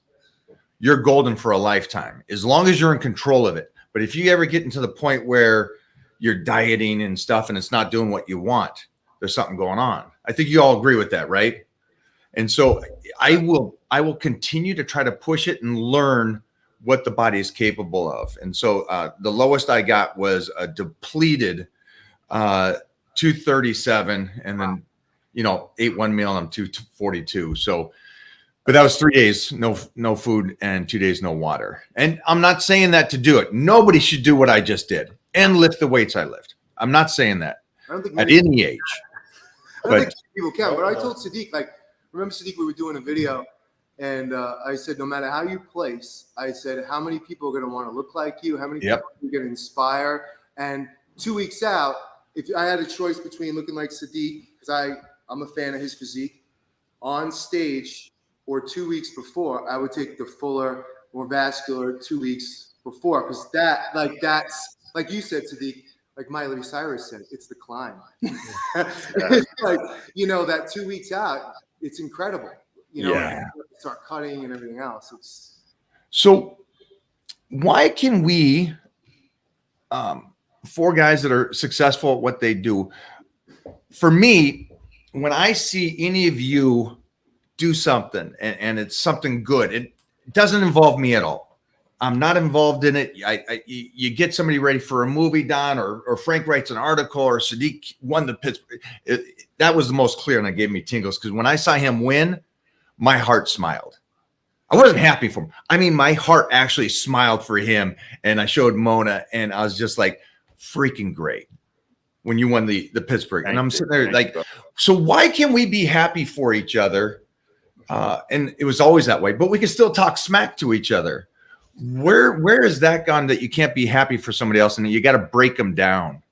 you're golden for a lifetime, as long as you're in control of it. But if you ever get into the point where you're dieting and stuff and it's not doing what you want, there's something going on. I think you all agree with that, right? And so I will continue to try to push it and learn what the body is capable of. And so the lowest I got was a depleted 237, and then, ate one meal and I'm 242. So, but that was 3 days, no food, and 2 days, no water. And I'm not saying that to do it. Nobody should do what I just did and lift the weights I lift. I'm not saying that I don't think at any age. I don't think people can. But I told Sadiq, remember Sadiq, we were doing a video, and I said, no matter how you place, I said, how many people are going to want to look like you? How many people are you going to inspire? And 2 weeks out, if I had a choice between looking like Sadiq, because I'm a fan of his physique, on stage or 2 weeks before, I would take the fuller, more vascular 2 weeks before, because that's like you said, Sadiq, like Miley Cyrus said, it's the climb. It's like, that 2 weeks out, it's incredible. Start cutting and everything else. So why can we, four guys that are successful at what they do, for me, when I see any of you do something and it's something good, it doesn't involve me at all. I'm not involved in it. You get somebody ready for a movie, Don, or Frank writes an article, or Sadiq won the Pittsburgh. That was the most clear, and it gave me tingles, because when I saw him win, my heart smiled. I wasn't happy for him. I mean, my heart actually smiled for him, and I showed Mona, and I was just like, freaking great when you won the Pittsburgh. And I'm sitting there like, so why can't we be happy for each other? And it was always that way, but we can still talk smack to each other. Where is that gone, that you can't be happy for somebody else and you got to break them down?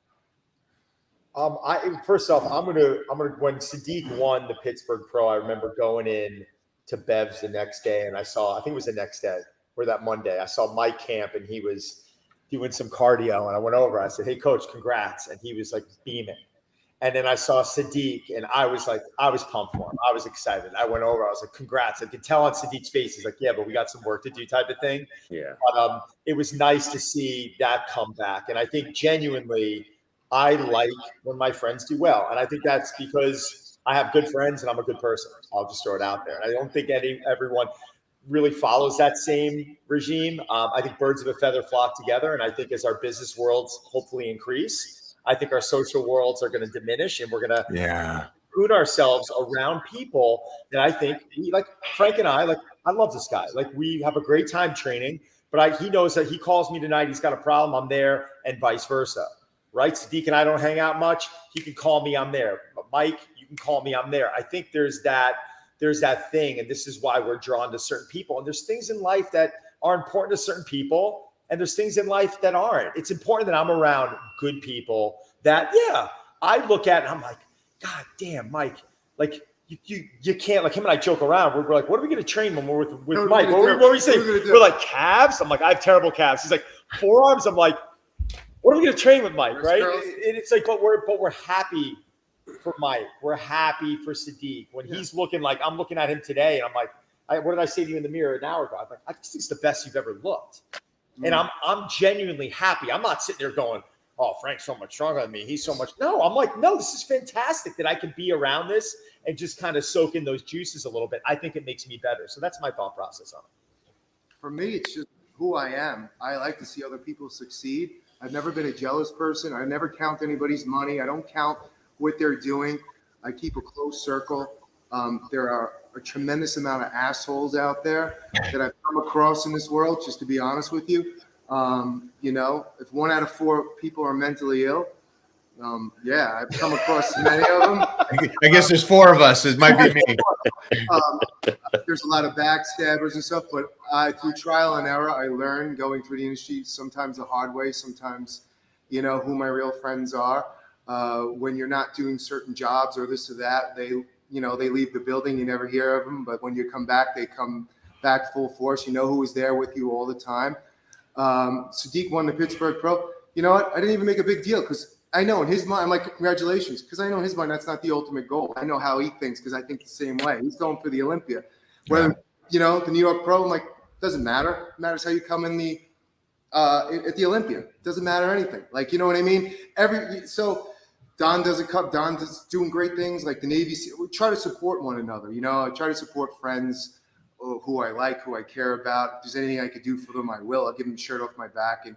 First off, I'm gonna when Sadiq won the Pittsburgh Pro, I remember going in to Bev's the next day, and I think it was the next day or that Monday, I saw Mike Camp, and he was doing some cardio, and I went over. I said, "Hey, coach, congrats!" And he was like beaming. And then I saw Sadiq, and I was pumped for him. I was excited. I went over. I was like, "Congrats!" I could tell on Sadiq's face. He's like, "Yeah, but we got some work to do," type of thing. Yeah. But it was nice to see that come back, and I think genuinely, I like when my friends do well, and I think that's because I have good friends and I'm a good person. I'll just throw it out there. I don't think everyone really follows that same regime. I think birds of a feather flock together, and I think as our business worlds hopefully increase, I think our social worlds are going to diminish, and we're going to put ourselves around people that I think like Frank and I love this guy. Like, we have a great time training, but he knows that he calls me tonight, he's got a problem, I'm there, and vice versa. Right? Sadiq and I don't hang out much. He can call me, I'm there. But Mike, you can call me, I'm there. I think there's that thing, and this is why we're drawn to certain people. And there's things in life that are important to certain people, and there's things in life that aren't. It's important that I'm around good people that, I look at and I'm like, God damn, Mike, like you can't, like, him and I joke around. We're like, what are we going to train when we're with Mike? What are we saying? We're like, calves? I'm like, I have terrible calves. He's like, forearms? I'm like, what are we going to train with Mike, right? And it's like, but we're happy for Mike. We're happy for Sadiq. When he's looking like, I'm looking at him today, and I'm like, what did I say to you in the mirror an hour ago? I'm like, I think it's the best you've ever looked. And I'm genuinely happy. I'm not sitting there going, oh, Frank's so much stronger than me. He's so much. No, I'm like, no, this is fantastic that I can be around this and just kind of soak in those juices a little bit. I think it makes me better. So that's my thought process on it. For me, it's just who I am. I like to see other people succeed. I've never been a jealous person. I never count anybody's money. I don't count what they're doing. I keep a close circle. There are a tremendous amount of assholes out there that I've come across in this world, just to be honest with you. If 1 out of 4 people are mentally ill, I've come across many of them. I guess there's 4 of us. It might be me. There's a lot of backstabbers and stuff, but through trial and error, I learned going through the industry, sometimes the hard way, sometimes, who my real friends are. When you're not doing certain jobs or this or that, they leave the building, you never hear of them, but when you come back, they come back full force. You know who was there with you all the time. Sadiq won the Pittsburgh Pro. You know what? I didn't even make a big deal, because I know in his mind, I'm like, congratulations, because I know in his mind that's not the ultimate goal. I know how he thinks, because I think the same way. He's going for the Olympia. Whether, the New York Pro, I'm like, Doesn't matter. It matters how you come in the at the Olympia. It doesn't matter anything. Like, you know what I mean? So Don does a cup. Don's doing great things like the Navy. We try to support one another. You know, I try to support friends who I like, who I care about. If there's anything I could do for them, I will. I'll give them a shirt off my back. And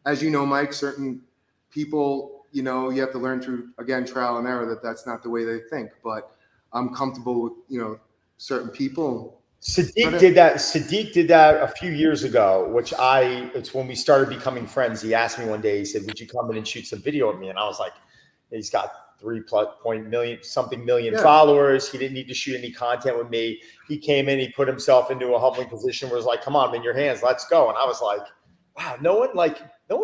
as you know, Mike, certain people, you know, you have to learn through, again, trial and error that that's not the way they think. But I'm comfortable with, you know, certain people. Sadiq did that. Sadiq did that a few years ago, it's when we started becoming friends. He asked me one day, he said, would you come in and shoot some video with me? And I was like, he's got 3+ million followers. He didn't need to shoot any content with me. He came in, he put himself into a humbling position where it's like, come on, I'm in your hands, let's go. And I was like, wow, no one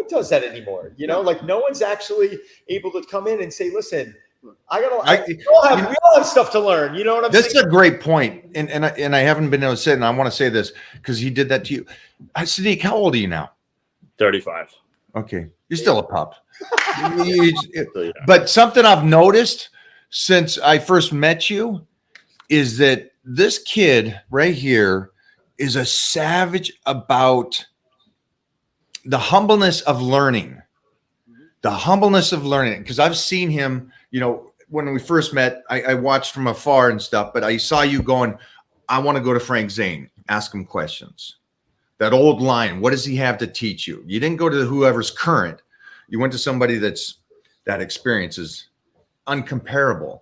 does that anymore. You know, like no one's actually able to come in and say, listen, we all have stuff to learn. You know what I'm saying? This is a great point. And I haven't been able to say it, and I want to say this because he did that to you. Sadiq, how old are you now? 35. Okay. You're still a pup. But something I've noticed since I first met you is that this kid right here is a savage about the humbleness of learning. The humbleness of learning. Because I've seen him, you know, when we first met, I watched from afar and stuff, but I saw you going, I want to go to Frank Zane, ask him questions. That old line, what does he have to teach you? You didn't go to whoever's current. You went to somebody that experience is uncomparable.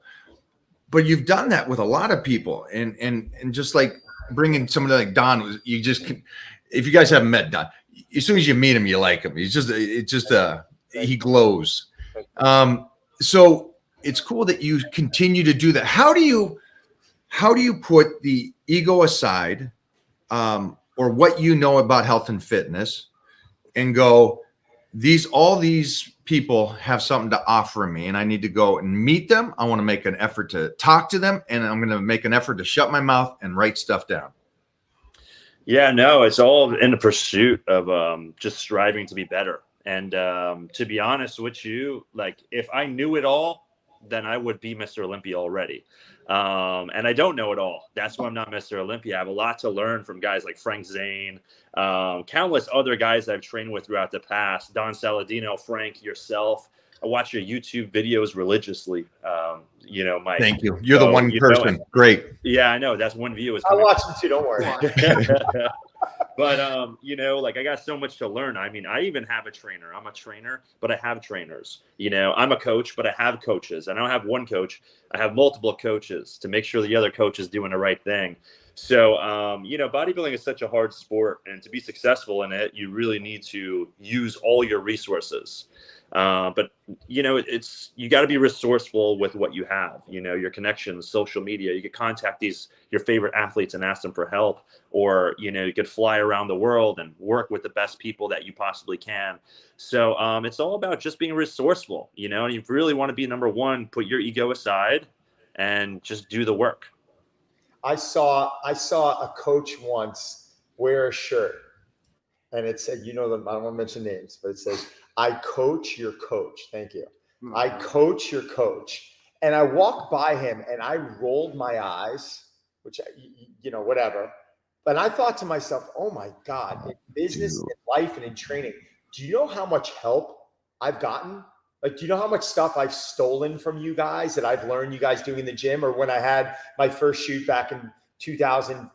But you've done that with a lot of people. And just like bringing somebody like Don, you just can, if you guys haven't met Don, as soon as you meet him, you like him. He glows. So it's cool that you continue to do that. How do you put the ego aside, or what you know about health and fitness, and go, all these people have something to offer me, and I need to go and meet them. I want to make an effort to talk to them, and I'm going to make an effort to shut my mouth and write stuff down. Yeah, no, it's all in the pursuit of just striving to be better. And to be honest with you, like if I knew it all, then I would be Mr. Olympia already. And I don't know it all. That's why I'm not Mr. Olympia. I have a lot to learn from guys like Frank Zane, countless other guys I've trained with throughout the past, Don Saladino, Frank, yourself. I watch your YouTube videos religiously. You know, Mike. Thank you. You're the one person. Great. Yeah, I know. That's one view. I watch them too. Don't worry. But, you know, like I got so much to learn. I mean, I even have a trainer. I'm a trainer, but I have trainers. You know, I'm a coach, but I have coaches. I don't have one coach. I have multiple coaches to make sure the other coach is doing the right thing. So, you know, bodybuilding is such a hard sport. And to be successful in it, you really need to use all your resources. But, you know, you got to be resourceful with what you have, you know, your connections, social media. You could contact your favorite athletes and ask them for help, or, you know, you could fly around the world and work with the best people that you possibly can. So it's all about just being resourceful, you know, and you really want to be number one, put your ego aside and just do the work. I saw a coach once wear a shirt, and it said, you know, I don't want to mention names, but it says, I coach your coach. Thank you. I coach your coach. And I walked by him and I rolled my eyes, which, you know, whatever. But I thought to myself, oh my God, in business, in life, and in training, do you know how much help I've gotten? Like, do you know how much stuff I've stolen from you guys that I've learned you guys doing in the gym? Or when I had my first shoot back in 2000,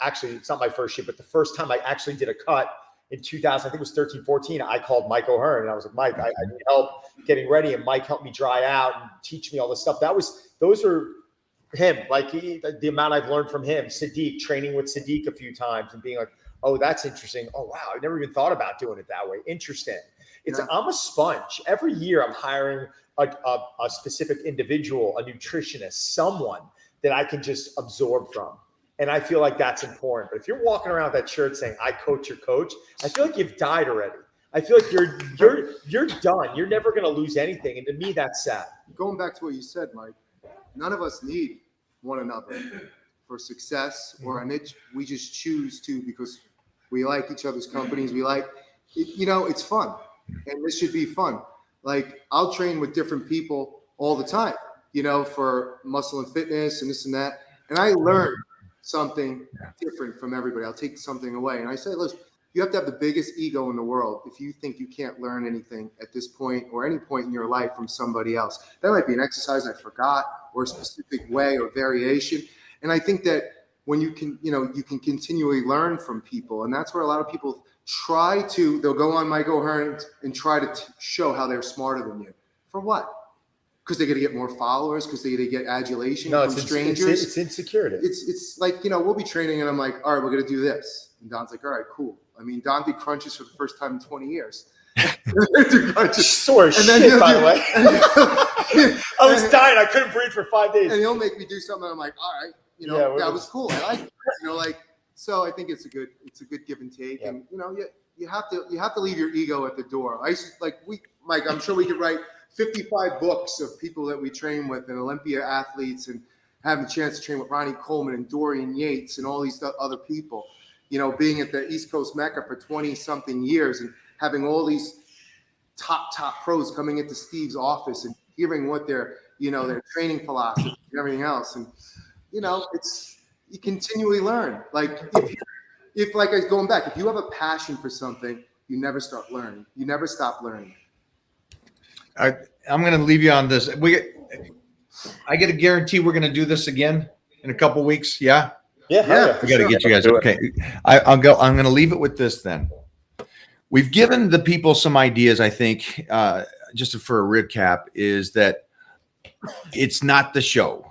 actually, it's not my first shoot, but the first time I actually did a cut in 2000, I think it was 13, 14, I called Mike O'Hearn and I was like, Mike, I need help getting ready. And Mike helped me dry out and teach me all this stuff. Those are him, like the amount I've learned from him. Sadiq, training with Sadiq a few times and being like, oh, that's interesting. Oh, wow. I never even thought about doing it that way. Interesting. I'm a sponge. Every year I'm hiring a specific individual, a nutritionist, someone that I can just absorb from. And I feel like that's important. But if you're walking around with that shirt saying, I coach your coach, I feel like you've died already. I feel like you're done. You're never going to lose anything. And to me, that's sad. Going back to what you said, Mike, none of us need one another for success or an itch. We just choose to because we like each other's companies. We like, you know, it's fun. And this should be fun. Like, I'll train with different people all the time, you know, for muscle and fitness and this and that. And I learn something different from everybody. I'll take something away. And I say, listen, you have to have the biggest ego in the world if you think you can't learn anything at this point or any point in your life from somebody else. That might be an exercise I forgot or a specific way or variation. And I think that when you can, you can continually learn from people. And that's where a lot of people they'll go on Mike O'Hearn and try to show how they're smarter than you. For what? Because they're going to get more followers, because they're going to get adulation from strangers. It's insecurity. It's like, we'll be training and I'm like, all right, we're going to do this. And Don's like, all right, cool. I mean, Don did crunches for the first time in 20 years. Sore shit, by the way. I was dying. I couldn't breathe for 5 days. And he'll make me do something. And I'm like, all right, that was cool. I like it. So I think it's a good give and take. Yeah. And you have to leave your ego at the door. Mike, I'm sure we could write 55 books of people that we train with and Olympia athletes and having the chance to train with Ronnie Coleman and Dorian Yates and all these other people. Being at the East Coast Mecca for 20 something years and having all these top pros coming into Steve's office and hearing what their training philosophy and everything else. And, you continually learn. Like if going back, if you have a passion for something, you never start learning. You never stop learning. I'm going to leave you on this. I get a guarantee we're going to do this again in a couple weeks. Yeah. Yeah. We got to get you guys. Okay. I'm going to leave it with this then. We've given the people some ideas. I think just for a recap is that it's not the show.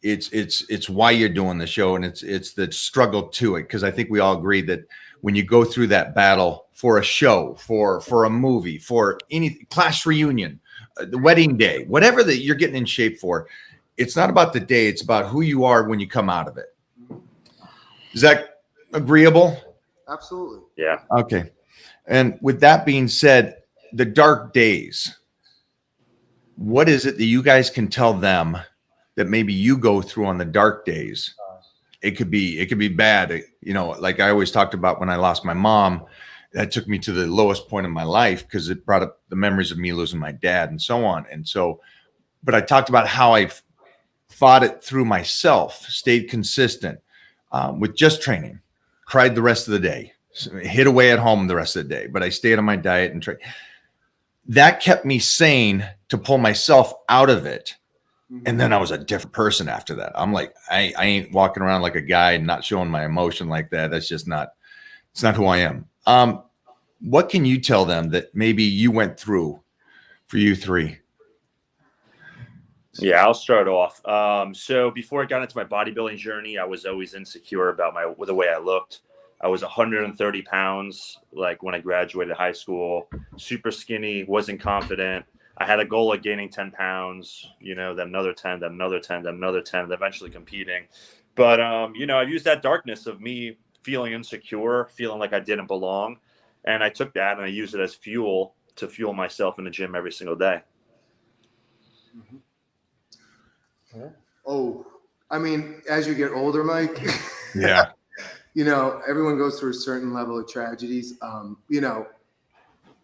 It's why you're doing the show, and it's the struggle to it. Because I think we all agree that when you go through that battle for a show, for a movie, for any class reunion, the wedding day, whatever that you're getting in shape for, it's not about the day. It's about who you are when you come out of it. Is that agreeable? Absolutely. Yeah. Okay. And with that being said, the dark days, what is it that you guys can tell them that maybe you go through on the dark days? It could be bad. Like I always talked about when I lost my mom, that took me to the lowest point in my life because it brought up the memories of me losing my dad and so on. And so, but I talked about how I fought it through myself, stayed consistent with just training, cried the rest of the day, hid away at home the rest of the day, but I stayed on my diet and train. That kept me sane to pull myself out of it. And then I was a different person after that. I'm like, I ain't walking around like a guy and not showing my emotion like that. That's just it's not who I am. What can you tell them that maybe you went through for you three? Yeah, I'll start off. So before I got into my bodybuilding journey, I was always insecure about the way I looked. I was 130 pounds, like when I graduated high school, super skinny, wasn't confident. I had a goal of gaining 10 pounds, then another 10, then another 10, then another 10, eventually competing. But, I've used that darkness of me feeling insecure, feeling like I didn't belong. And I took that and I used it as fuel to fuel myself in the gym every single day. Mm-hmm. Yeah. Oh, I mean, as you get older, Mike, yeah, everyone goes through a certain level of tragedies.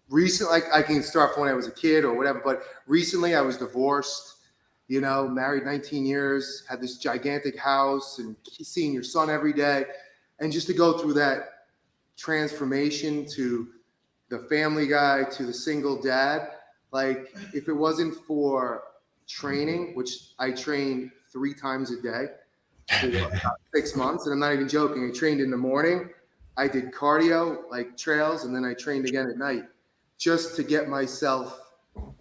Recently, I can start from when I was a kid or whatever, but recently I was divorced, married 19 years, had this gigantic house and seeing your son every day. And just to go through that transformation to the family guy, to the single dad, like if it wasn't for training, which I trained 3 times a day for about 6 months, and I'm not even joking. I trained in the morning, I did cardio, like trails, and then I trained again at night, just to get myself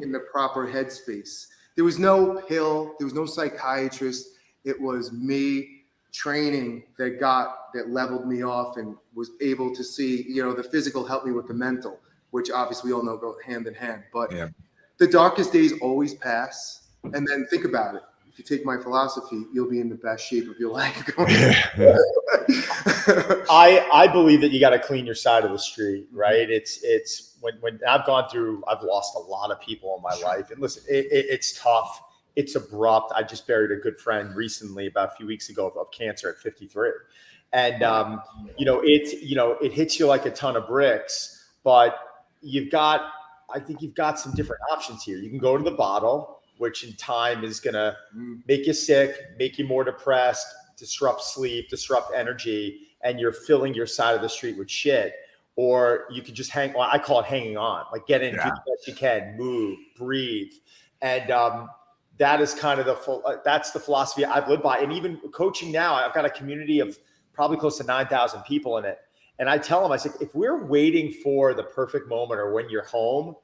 in the proper headspace. There was no pill, there was no psychiatrist. It was me training that leveled me off and was able to see, the physical helped me with the mental, which obviously we all know go hand in hand. But the darkest days always pass. And then think about it. If you take my philosophy, you'll be in the best shape of your life. I believe that you got to clean your side of the street, right? It's when I've lost a lot of people in my life, and listen, it's tough. It's abrupt. I just buried a good friend recently, about a few weeks ago, of cancer at 53. And, it hits you like a ton of bricks, but I think you've got some different options here. You can go to the bottle, which in time is going to make you sick, make you more depressed, disrupt sleep, disrupt energy, and you're filling your side of the street with shit. Or you could just I call it hanging on, like get in, do the best you can, move, breathe. And that is kind of that's the philosophy I've lived by. And even coaching now, I've got a community of probably close to 9,000 people in it. And I tell them, I said, if we're waiting for the perfect moment or when you're home,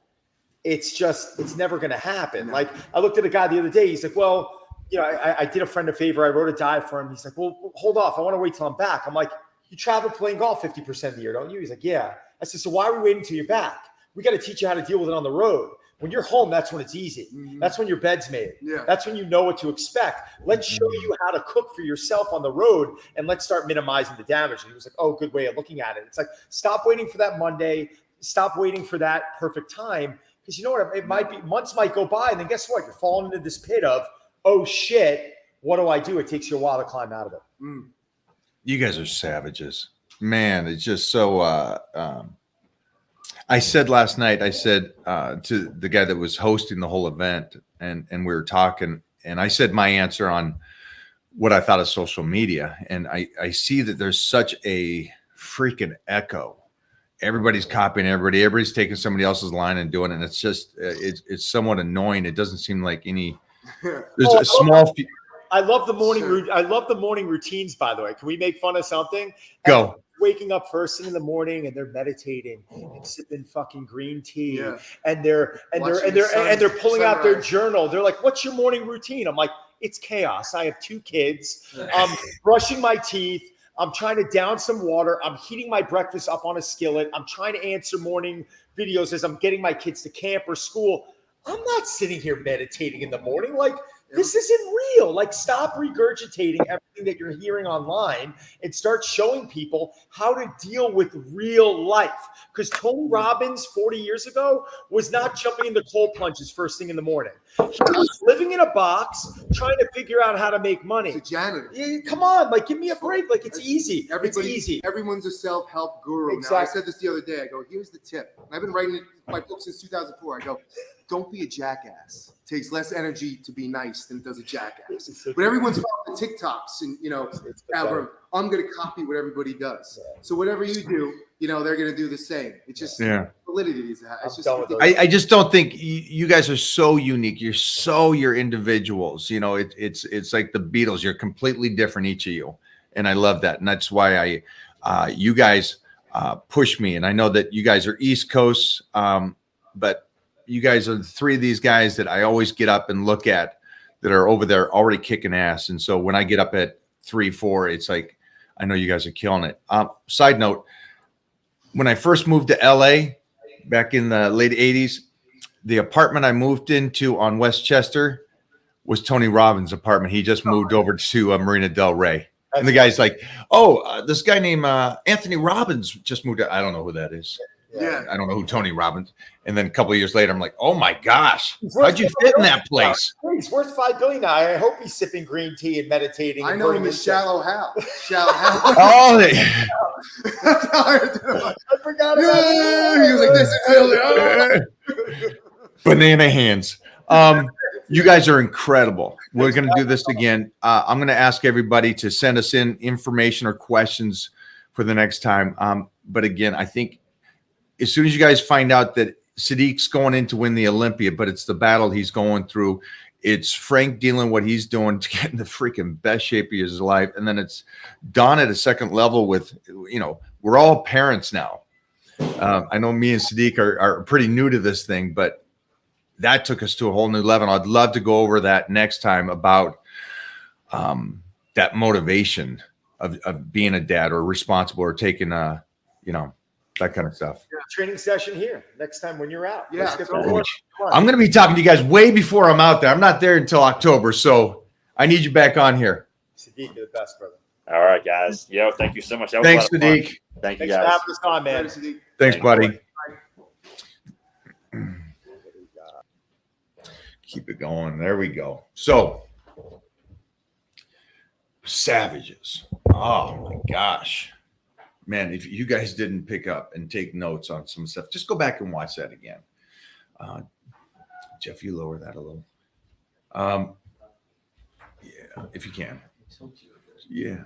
it's never going to happen. Like I looked at a guy the other day, he's like, well, you know, I did a friend a favor. I wrote a dive for him. He's like, well, hold off. I want to wait till I'm back. I'm like, you travel playing golf 50% of the year, don't you? He's like, yeah. I said, so why are we waiting till you're back? We got to teach you how to deal with it on the road. When you're home, that's when it's easy. Mm-hmm. That's when your bed's made. Yeah. That's when you know what to expect. Let's show you how to cook for yourself on the road, and let's start minimizing the damage. And he was like, oh, good way of looking at it. It's like, stop waiting for that Monday. Stop waiting for that perfect time. Because you know what? It might be, months might go by, and then guess what? You're falling into this pit of, oh, shit, what do I do? It takes you a while to climb out of it. Mm. You guys are savages. Man, it's just so I said last night, I said to the guy that was hosting the whole event, and we were talking, and I said my answer on what I thought of social media. And I see that there's such a freaking echo. Everybody's copying everybody. Everybody's taking somebody else's line and doing it. And it's just, it's somewhat annoying. It doesn't seem like there's a small few. I love the morning. I love the morning routines, by the way. Can we make fun of something? Go. Waking up first thing in the morning and they're meditating and sipping fucking green tea, and they're pulling out their journal. They're like, "What's your morning routine?" I'm like, "It's chaos. I have 2 kids. I'm brushing my teeth. I'm trying to down some water. I'm heating my breakfast up on a skillet. I'm trying to answer morning videos as I'm getting my kids to camp or school. I'm not sitting here meditating in the morning. Like, this isn't real. Like, stop regurgitating everything that you're hearing online and start showing people how to deal with real life. Because Tony Robbins 40 years ago was not jumping into cold plunges first thing in the morning. He was living in a box trying to figure out how to make money. It's a janitor. Yeah, come on, like, give me a break. Like, it's easy. It's easy. Everyone's a self-help guru. Exactly. Now, I said this the other day. I go, here's the tip. I've been writing my book since 2004. I go, don't be a jackass. It takes less energy to be nice than it does a jackass. But everyone's following the TikToks and, algorithm. I'm going to copy what everybody does. So whatever you do, they're going to do the same. It's just validity is that. It's just I just don't think you guys are so unique. You're individuals. It's like the Beatles. You're completely different, each of you. And I love that. And that's why you guys push me. And I know that you guys are East Coast, but you guys are the 3 of these guys that I always get up and look at that are over there already kicking ass. And so when I get up at 3, 4, it's like, I know you guys are killing it. Side note, when I first moved to LA back in the late 80s, the apartment I moved into on Westchester was Tony Robbins' apartment. He just moved over to Marina Del Rey. And the guy's like, this guy named Anthony Robbins just moved to, I don't know who that is. Yeah, I don't know who Tony Robbins. And then a couple of years later, I'm like, oh my gosh, how'd you fit in that place? He's worth $5 billion now. I hope he's sipping green tea and meditating. I know him as Shallow Hal. Shallow Hal. Oh, I forgot about He was like this. Banana hands. You guys are incredible. We're going to do this again. I'm going to ask everybody to send us in information or questions for the next time. But again, I think as soon as you guys find out that Sadiq's going in to win the Olympia, but it's the battle he's going through, it's Frank dealing what he's doing to get in the freaking best shape of his life. And then it's Don at a second level with, we're all parents now. I know me and Sadiq are pretty new to this thing, but that took us to a whole new level. I'd love to go over that next time about that motivation of being a dad or responsible or taking that kind of stuff. Training session here next time when you're out. Yeah, I'm going to be talking to you guys way before I'm out there. I'm not there until October, so I need you back on here. Sadiq, you're the best, brother. All right, guys. Thank you so much. Thanks, Sadiq. Thank you, Thanks guys. for having us on, man. Thanks, buddy. Keep it going. There we go. So, savages. Oh my gosh. Man, if you guys didn't pick up and take notes on some stuff, just go back and watch that again. Jeff, you lower that a little. Yeah, if you can. Yeah.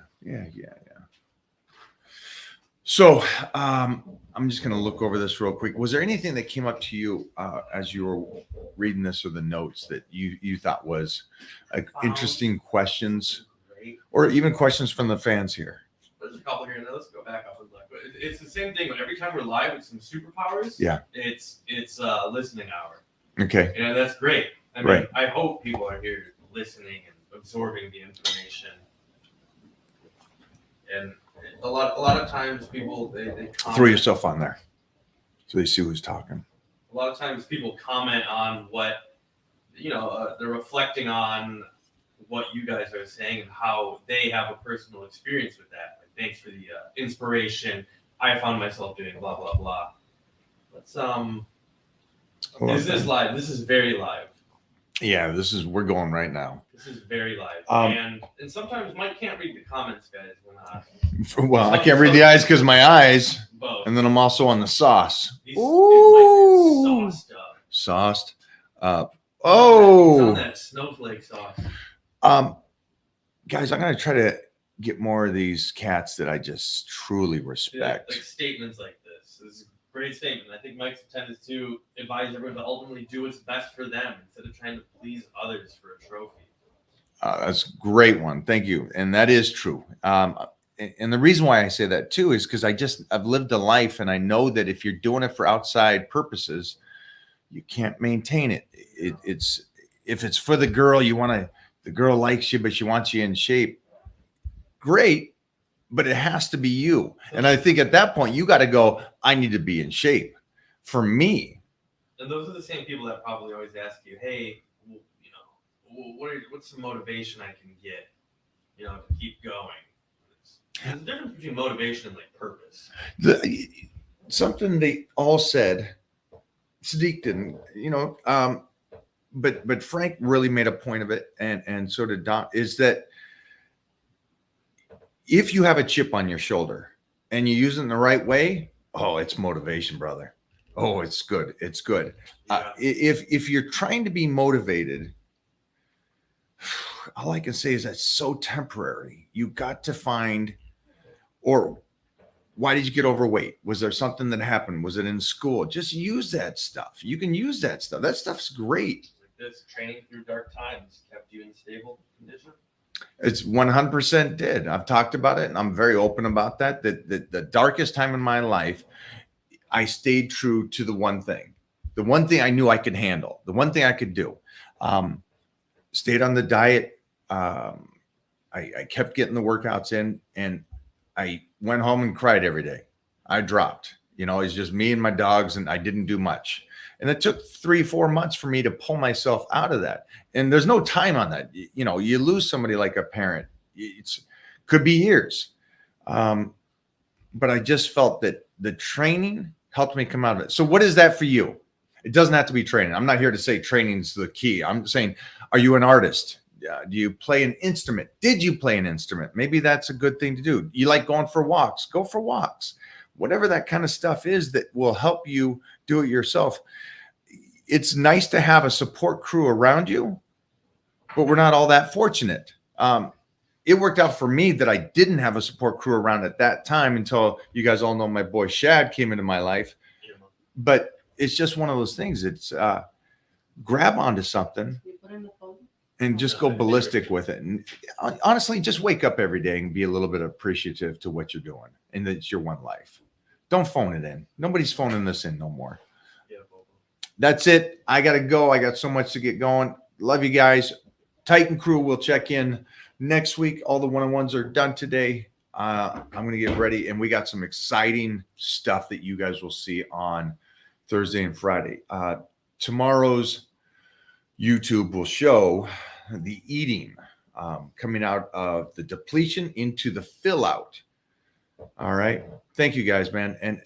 So I'm just going to look over this real quick. Was there anything that came up to you as you were reading this or the notes that you thought was interesting questions, or even questions from the fans here? There's a couple here, and let's go back up and look. But it's the same thing. Every time we're live with some superpowers, Yeah, it's listening hour. Okay. And that's great. I mean, Right. I hope people are here listening and absorbing the information. And a lot of times people they comment, Throw yourself on there so they see who's talking. a lot of times people comment on what they're reflecting on what you guys are saying and how they have a personal experience with that. Like, thanks for the inspiration. I found myself doing blah blah blah. Let's Is this live? This is very live. Yeah, we're going right now. This is very live. And sometimes Mike can't read the comments, guys. Well, I can't read the eyes because my eyes, Both. and then I'm also on the sauce. These Ooh, mics are sauced up. sauced up. It's on Oh, that snowflake sauce. guys, I'm gonna try to get more of these cats that I just truly respect. Like statements like this. This is a great statement. I think Mike's intent is to advise everyone to ultimately do what's best for them instead of trying to please others for a trophy. That's a great one. Thank you. And that is true. And the reason why I say that too is because I've lived a life, and I know that if you're doing it for outside purposes, you can't maintain it. It's if it's for the girl, the girl likes you, but she wants you in shape. Great, but it has to be you. And I think at that point, you got to go, I need to be in shape for me. And those are the same people that probably always ask you, hey, what's the motivation I can get, to keep going? There's a difference between motivation and like purpose. Something they all said, Sadiq didn't, but Frank really made a point of it, and so did Don, is that if you have a chip on your shoulder and you use it in the right way, oh, it's motivation, brother. Oh, it's good. It's good. Yeah. If you're trying to be motivated, all I can say is that's so temporary. You got to find, or why did you get overweight? Was there something that happened? Was it in school? Just use that stuff. You can use that stuff. That stuff's great. Like this training through dark times kept you in stable condition. It's 100% did. I've talked about it, and I'm very open about that. That the darkest time in my life, I stayed true to the one thing I knew I could handle, the one thing I could do. Stayed on the diet. I kept getting the workouts in, and I went home and cried every day. I dropped. It's just me and my dogs, and I didn't do much. And it took 3-4 months for me to pull myself out of that. And there's no time on that. You lose somebody like a parent. Could be years. But I just felt that the training helped me come out of it. So what is that for you? It doesn't have to be training. I'm not here to say training's the key. I'm saying, are you an artist? Do you play an instrument? Did you play an instrument? Maybe that's a good thing to do. You like going for walks? Go for walks. Whatever that kind of stuff is that will help you do it yourself. It's nice to have a support crew around you, but we're not all that fortunate. It worked out for me that I didn't have a support crew around at that time until you guys all know my boy Shad came into my life. But it's just one of those things. It's grab onto something and just go ballistic with it. And honestly, just wake up every day and be a little bit appreciative to what you're doing, and that it's your one life. Don't phone it in. Nobody's phoning this in no more. That's it. I got to go. I got so much to get going. Love you guys. Titan crew will check in next week. All the one-on-ones are done today. I'm going to get ready, and we got some exciting stuff that you guys will see on Thursday and Friday. Tomorrow's YouTube will show the eating coming out of the depletion into the fill out. All right. Thank you guys, man. And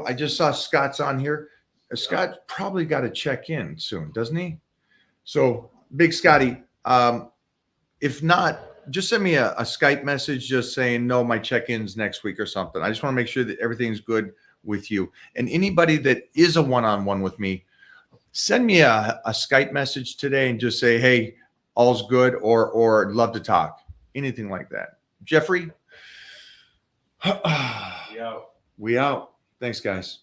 I just saw Scott's on here. Scott probably got to check in soon, doesn't he? So big Scotty, if not, just send me a Skype message just saying, no, my check-in's next week or something. I just want to make sure that everything's good with you. And anybody that is a one-on-one with me, send me a Skype message today and just say, hey, all's good, or love to talk. Anything like that. Jeffrey. Yeah. We out. Thanks, guys.